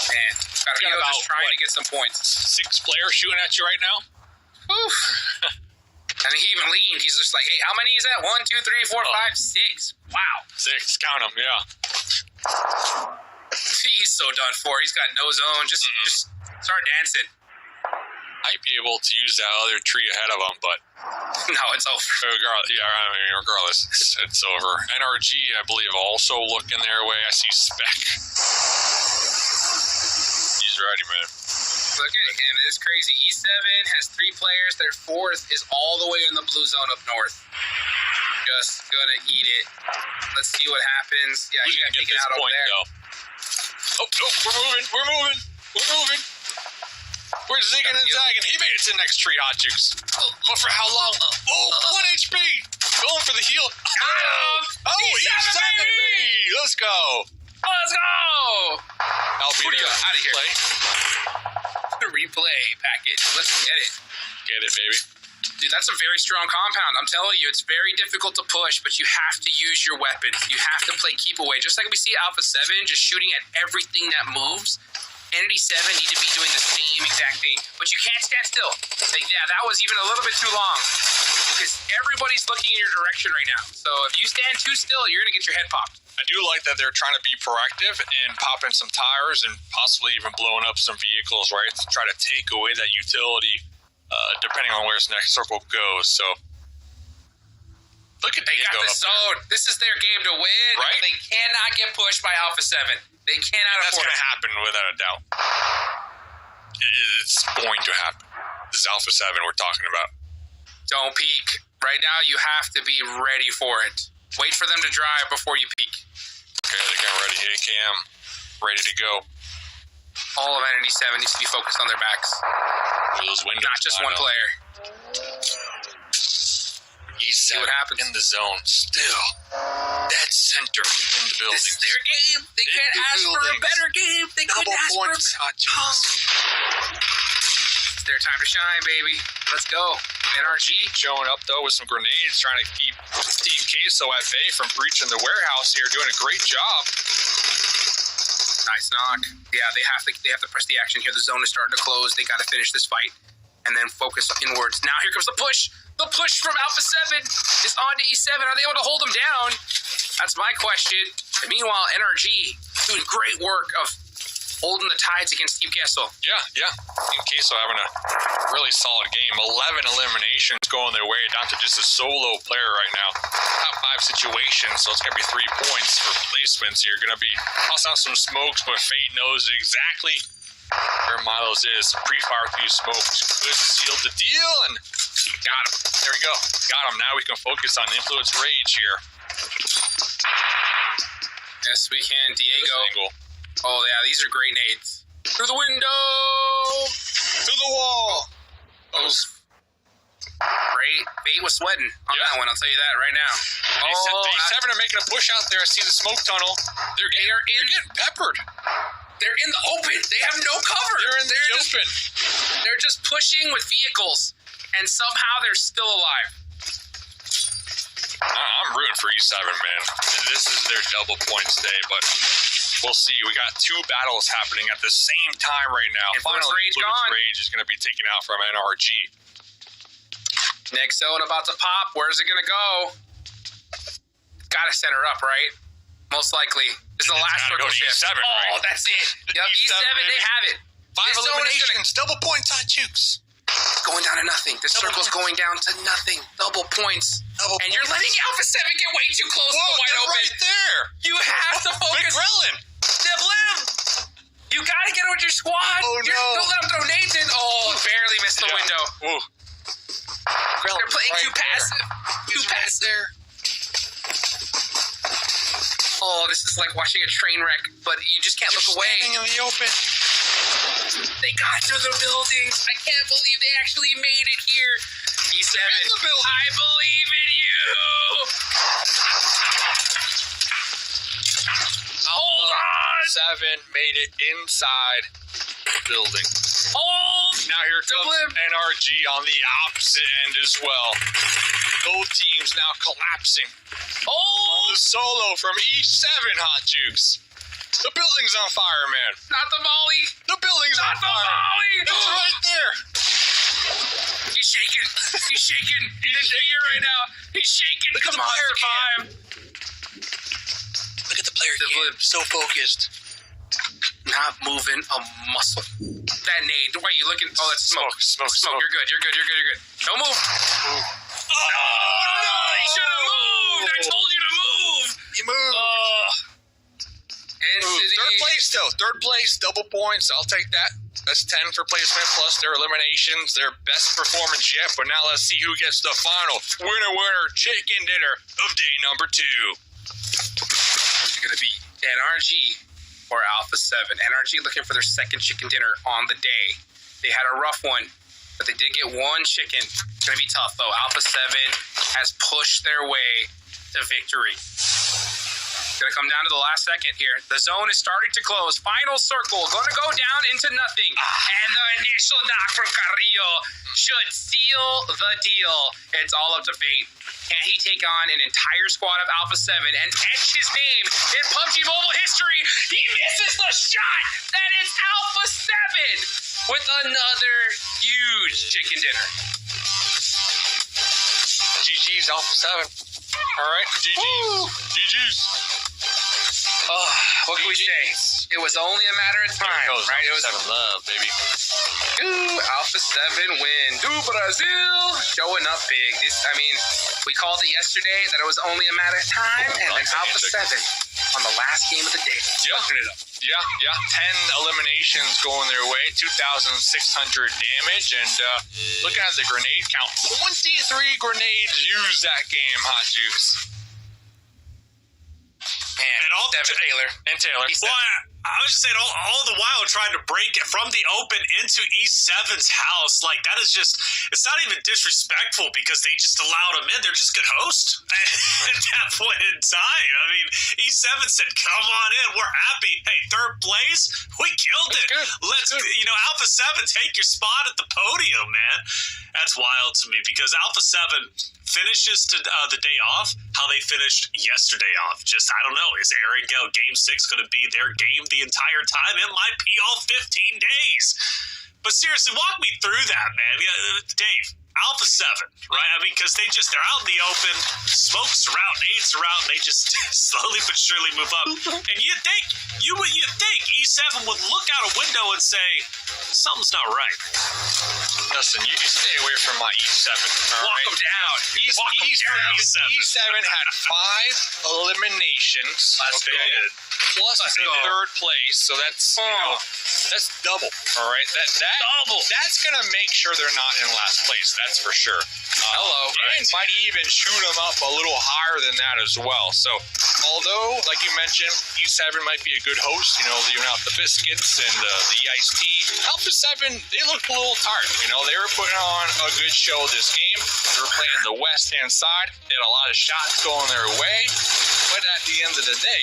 Man, Carrillo just trying to get some points. 6 players shooting at you right now. Oof. And he even leaned. He's just like, hey, how many is that? 1, 2, 3, 4, 5, 6. Wow. 6, count them, yeah. He's so done for. He's got no zone. Just start dancing. Might be able to use that other tree ahead of him, but no, it's over. Regardless, it's over. NRG, I believe, also looking their way. I see Spec. He's ready, man. Look at him. It's crazy. E7 has 3 players. Their 4th is all the way in the blue zone up north. Just gonna eat it. Let's see what happens. Yeah, he got taken out over there. Though. Oh, we're moving. We're zigging and zagging. He made it to the next tree, Hot Jukes. But for how long? 1 HP. Going for the heal. Oh, E7, baby. Let's go. I'll be there. Out of here. Replay package. Let's get it. Get it, baby. Dude, that's a very strong compound. I'm telling you, it's very difficult to push, but you have to use your weapons. You have to play keep away. Just like we see Alpha 7 just shooting at everything that moves. Entity 7 need to be doing the same exact thing. But you can't stand still. Yeah, that was even a little bit too long. Because everybody's looking in your direction right now. So if you stand too still, you're going to get your head popped. I do like that they're trying to be proactive and popping some tires and possibly even blowing up some vehicles, right? To try to take away that utility, depending on where this next circle goes. So look at they got the zone. This is their game to win. Right? They cannot get pushed by Alpha 7. They cannot That's going to happen without a doubt. It's going to happen. This is Alpha 7 we're talking about. Don't peek. Right now, you have to be ready for it. Wait for them to drive before you peek. Okay, they're getting ready. Hey, Cam. Ready to go. All of Entity 7 needs to be focused on their backs. Those windows, not just one player. See what happens in the zone still. Dead center in the building. This is their game. They can't ask for a better game. They couldn't ask for a It's their time to shine, baby. Let's go. NRG showing up though with some grenades, trying to keep Team Queso at bay from breaching the warehouse here, doing a great job. Nice knock. Yeah, they have to press the action here. The zone is starting to close. They got to finish this fight and then focus inwards. Now here comes the push. The push from Alpha 7 is on to E7. Are they able to hold them down? That's my question. And meanwhile, NRG doing great work of holding the tides against Team Queso. Yeah. Team Queso having a really solid game. 11 eliminations going their way down to just a solo player right now. Top 5 situations, so it's going to be 3 points for placements here. Going to be tossing out some smokes, but Fate knows exactly where Milos is. Pre-fire through smoke. Good, sealed the deal, and got him. There we go. Got him. Now we can focus on Influence Rage here. Yes, we can. Diego. Oh, yeah, these are great nades. Through the window! Through the wall! Oh. Bait was sweating on that one, I'll tell you that right now. Day 7 are making a push out there. I see the smoke tunnel. They're getting peppered. They're in the open. They have no cover. They're in the open. They're just pushing with vehicles, and somehow they're still alive. I'm rooting for E7, man. This is their double points day, but we'll see. We got 2 battles happening at the same time right now. Influence Rage gone. Rage is going to be taken out from NRG. Next zone about to pop. Where's it going to go? Got to center up, right? Most likely. This is the last circle shift. E7, right? That's it. Yep, E7, they have it. 5 This zone is eliminations, double points on Jukes. It's going down to nothing. The circle's going down to nothing. Double points. And you're letting Alpha 7 get way too close to the wide open. Right there. You have to focus. McGrillen. Diblim. You got to get with your squad. Oh, no. Don't let him throw nades in. Oh, barely missed the window. Ooh. They're playing too passive. Too passive. There. Oh, this is like watching a train wreck, but you just can't look away. Standing in the open. They got to the buildings. I can't believe they actually made it here. E7, in the building. I believe in you. Hold on. 7 made it inside the building. Hold. Now here comes NRG on the opposite end as well. Both teams now collapsing. On the solo from E7, Hot Jukes. The building's on fire, man. Not the volley. The building's on Not the fire. volley. It's right there. He's shaking. He's shaking. He's shaking right now. He's shaking. Look at Come the on, player survive. Look at the player cam. So focused. Not moving a muscle. That nade. Why are you looking? Oh, that's smoke. Smoke. You're good. Don't move. Oh, No, you should have moved. I told you to move. You moved. Third place, though. Third place, double points. I'll take that. That's 10 for placement plus their eliminations, their best performance yet. But now let's see who gets the final winner chicken dinner of day number 2. Who's it going to be? NRG or Alpha 7? NRG looking for their second chicken dinner on the day. They had a rough one, but they did get 1 chicken. It's going to be tough, though. Alpha 7 has pushed their way to victory. Going to come down to the last second here. The zone is starting to close. Final circle. Going to go down into nothing. And the initial knock from Carrillo should seal the deal. It's all up to fate. Can he take on an entire squad of Alpha 7 and etch his name in PUBG Mobile history? He misses the shot. That is Alpha 7 with another huge chicken dinner. GG's Alpha 7. All right, GG's. What can we say? It was only a matter of time, right? It was 7 love, baby. Ooh, Alpha 7 win. Do Brazil showing up big. We called it yesterday that it was only a matter of time, and then Alpha 7 on the last game of the day. Fucking it up. Yeah. 10 eliminations going their way, 2,600 damage, and looking at the grenade count, 23 grenades used that game, Hot Jukes. And Taylor. Well, I was just saying, all the while trying to break it from the open into E7's house. Like, that is just, it's not even disrespectful because they just allowed them in. They're just good hosts at that point in time. E7 said, come on in. We're happy. Hey, third place, we killed it. Let's, Alpha 7, take your spot at the podium, man. That's wild to me because Alpha 7 finishes the day off how they finished yesterday off. Just, I don't know, is Aaron Gale Game 6 going to be their game the entire time? It might be all 15 days. But seriously, walk me through that, man. Dave, Alpha 7, right? Because they're out in the open, smoke's around, nades around, and they just slowly but surely move up. And you'd think E7 would look out a window and say, something's not right. Listen, you stay away from my E7. Walk them down. E7 had 5 eliminations. Plus third place, so that's that's double. All right, that's gonna make sure they're not in last place. That's for sure. Hello. And might even shoot them up a little higher than that as well. So although, like you mentioned, E7 might be a good host, leaving out the biscuits and the iced tea. Alpha 7, they looked a little tired. They were putting on a good show this game. They were playing the west-hand side. They had a lot of shots going their way. But at the end of the day,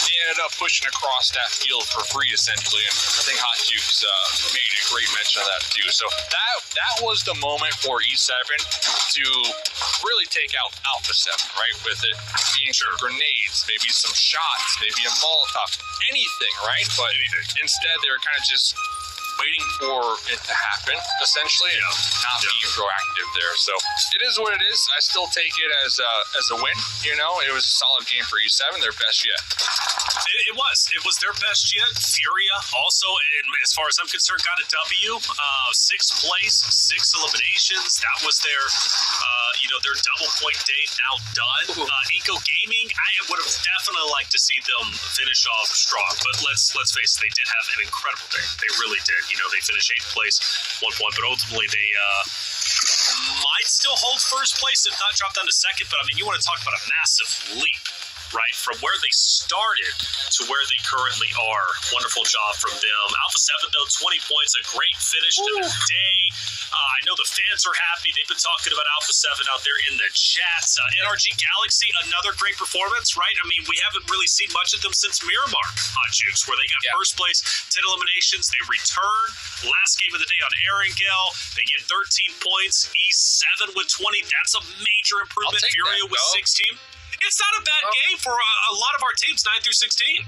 they ended up pushing across that field for free, essentially. And I think Hot Jukes made a great mention of that, too. So that was the moment for E7 to really take out Alpha 7, right? With it being some grenades, maybe some shots, maybe a Molotov, anything, right? But instead, they were kind of just waiting for it to happen, essentially, and not being proactive there. So it is what it is. I still take it as a win. It was a solid game for E7, their best yet. It was their best yet. Furia also, and as far as I'm concerned, got a W. 6th place, 6 eliminations. That was their double point day now done. Eco Gaming, I would have definitely liked to see them finish off strong, but let's face it, they did have an incredible day. They really did. They finished 8th place, 1 point, but ultimately they might still hold first place, if not drop down to 2nd. But you want to talk about a massive leap, right? From where they started to where they currently are. Wonderful job from them. Alpha 7, though, 20 points, a great finish to the day. I know the fans are happy. They've been talking about Alpha 7 out there in the chats. NRG Galaxy, another great performance, right? We haven't really seen much of them since Miramar, Hot Jukes, where they got first place, 10 eliminations. They return. Last game of the day on Erangel. They get 13 points. E7 with 20. That's a major improvement. Furia with 16. It's not a bad game for a lot of our teams, 9 through 16.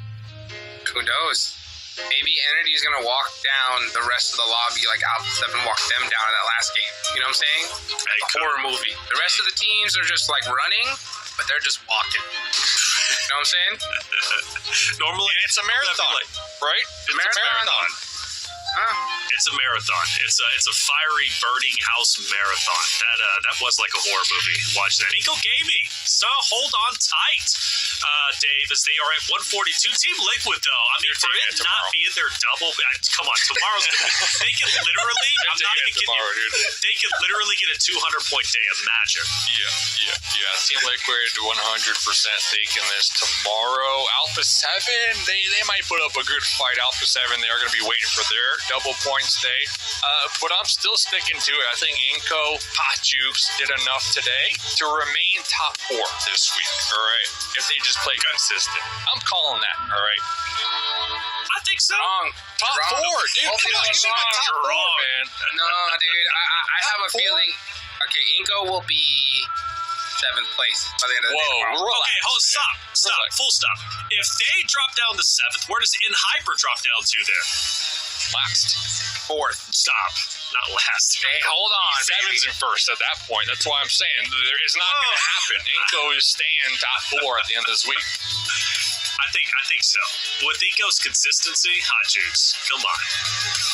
Who knows? Maybe Entity's going to walk down the rest of the lobby like Alpha 7 walked them down in that last game. You know what I'm saying? Like a horror movie. The rest of the teams are just like running, but they're just walking. You know what I'm saying? Normally, it's a marathon, right? It's a marathon. It's a marathon. It's a fiery, burning house marathon. That was like a horror movie. Watch that. Eco Gaming. So hold on tight, Dave, as they are at 142. Team Liquid, though. For it not being their double. Come on, tomorrow's gonna be. They can literally. I'm not even kidding you. They can literally get a 200-point day. Imagine. Yeah. Team Liquid 100% taking this tomorrow. Alpha 7, they might put up a good fight. Alpha 7, they are going to be waiting for their double points day. But I'm still sticking to it. I think Inko, Hot Jukes did enough today to remain top 4 this week, all right? If they just play consistent. I'm calling that, all right? I think so. Wrong. Top 4, dude. Come on, give me a top 4, man. No, dude. I have a feeling. Okay, Inko will be 7th place by the end of the day. Stop. Full stop. If they drop down to 7th, where does Hyper drop down to then? Last. 4th. Stop. Not last. Hey, hold on, 7's in first at that point. That's why I'm saying it's not going to happen. Inko is staying top 4 at the end of this week. I think so. With Eco's consistency, Hot Jukes. Come on.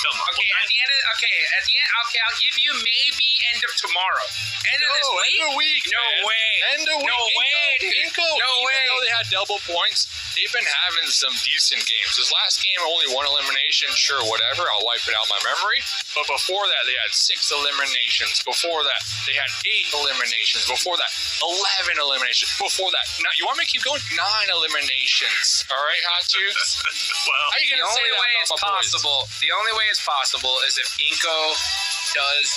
Okay, at the end, I'll give you maybe end of tomorrow. End of this week? End of week, No man. way. End of week. No way, dude. Inko, No even way. though they had double points, they've been having some decent games. This last game, only 1 elimination. Sure, whatever. I'll wipe it out my memory. But before that, they had 6 eliminations. Before that, they had 8 eliminations. Before that, 11 eliminations. Before that, you want me to keep going? 9 eliminations. All right, Hot Jukes? Well, how you going to say that about my boys? The only way it's possible is if Inko does,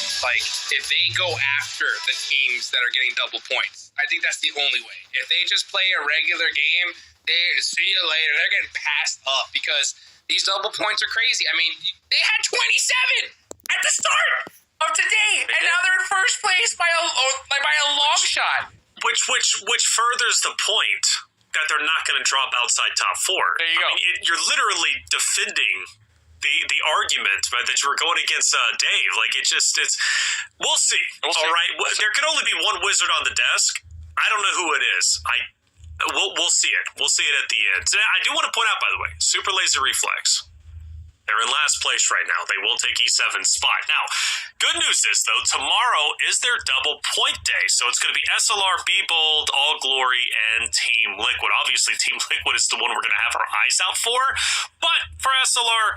if they go after the teams that are getting double points. I think that's the only way. If they just play a regular game, they see you later. They're getting passed up because these double points are crazy. They had 27 at the start of today, and now they're in first place by a long shot. Which furthers the point that they're not going to drop outside top 4. There you go. You're literally defending the argument that you were going against Dave. We'll see. All right. There could only be one wizard on the desk. I don't know who it is. We'll see it. We'll see it at the end. I do want to point out, by the way, Super Laser Reflex. They're in last place right now. They will take E7's spot. Now, good news is, though, tomorrow is their double point day. So it's going to be SLR, B-Bold, All Glory, and Team Liquid. Obviously, Team Liquid is the one we're going to have our eyes out for. But for SLR,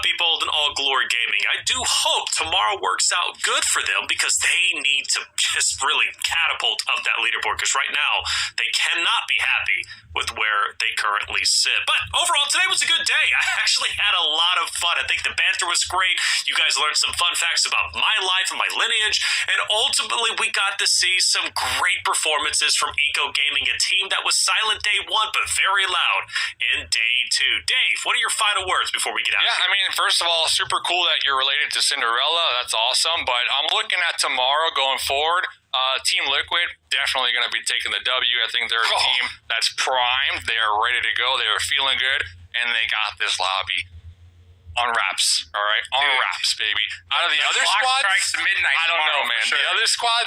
people in All Glory Gaming, I do hope tomorrow works out good for them because they need to just really catapult up that leaderboard because right now they cannot be happy with where they currently sit. But overall, today was a good day. I actually had a lot of fun. I think the banter was great. You guys learned some fun facts about my life and my lineage, and ultimately we got to see some great performances from Eco Gaming, a team that was silent day one but very loud in day two. Dave, what are your final words before we get out? Yeah, I mean, first of all, super cool that you're related to Cinderella. That's awesome. But I'm looking at tomorrow going forward. Team Liquid definitely going to be taking the W. I think they're a team that's primed. They are ready to go. They are feeling good, and they got this lobby on wraps. All right, on wraps, baby. Out of the other squads, strikes midnight. I don't know, man. Sure. The other squad,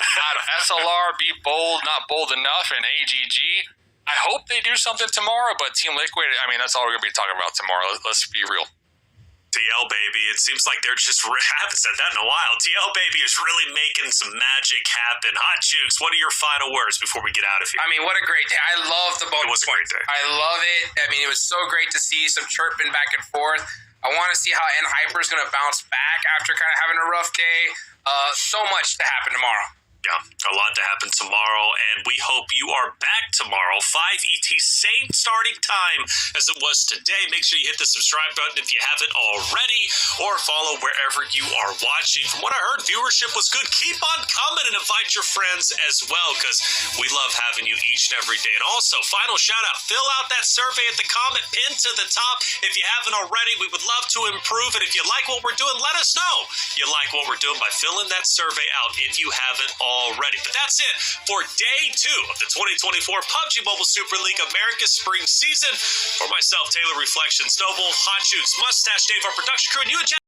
SLR, Be Bold, not bold enough, and AGG. I hope they do something tomorrow, but Team Liquid, I mean, that's all we're going to be talking about tomorrow. Let's be real. TL Baby, it seems like they're just, I haven't said that in a while. TL Baby is really making some magic happen. Hot Jukes, what are your final words before we get out of here? I mean, what a great day. I love the bonus It was a great points. day. I love it. I mean, it was so great to see some chirping back and forth. I want to see how Hyper is going to bounce back after kind of having a rough day. So much to happen tomorrow. Yeah, a lot to happen tomorrow, and we hope you are back tomorrow, 5 ET, same starting time as it was today. Make sure you hit the subscribe button if you haven't already, or follow wherever you are watching. From what I heard, viewership was good. Keep on coming and invite your friends as well, because we love having you each and every day. And also, final shout-out, fill out that survey at the comment pinned to the top. If you haven't already, we would love to improve it. If you like what we're doing, let us know you like what we're doing by filling that survey out if you haven't already. But that's it for day 2 of the 2024 PUBG Mobile Super League America's Spring Season. For myself, Taylor Reflections, Noble, Hot Jukes, Mustache Dave, our production crew, and you and Jack.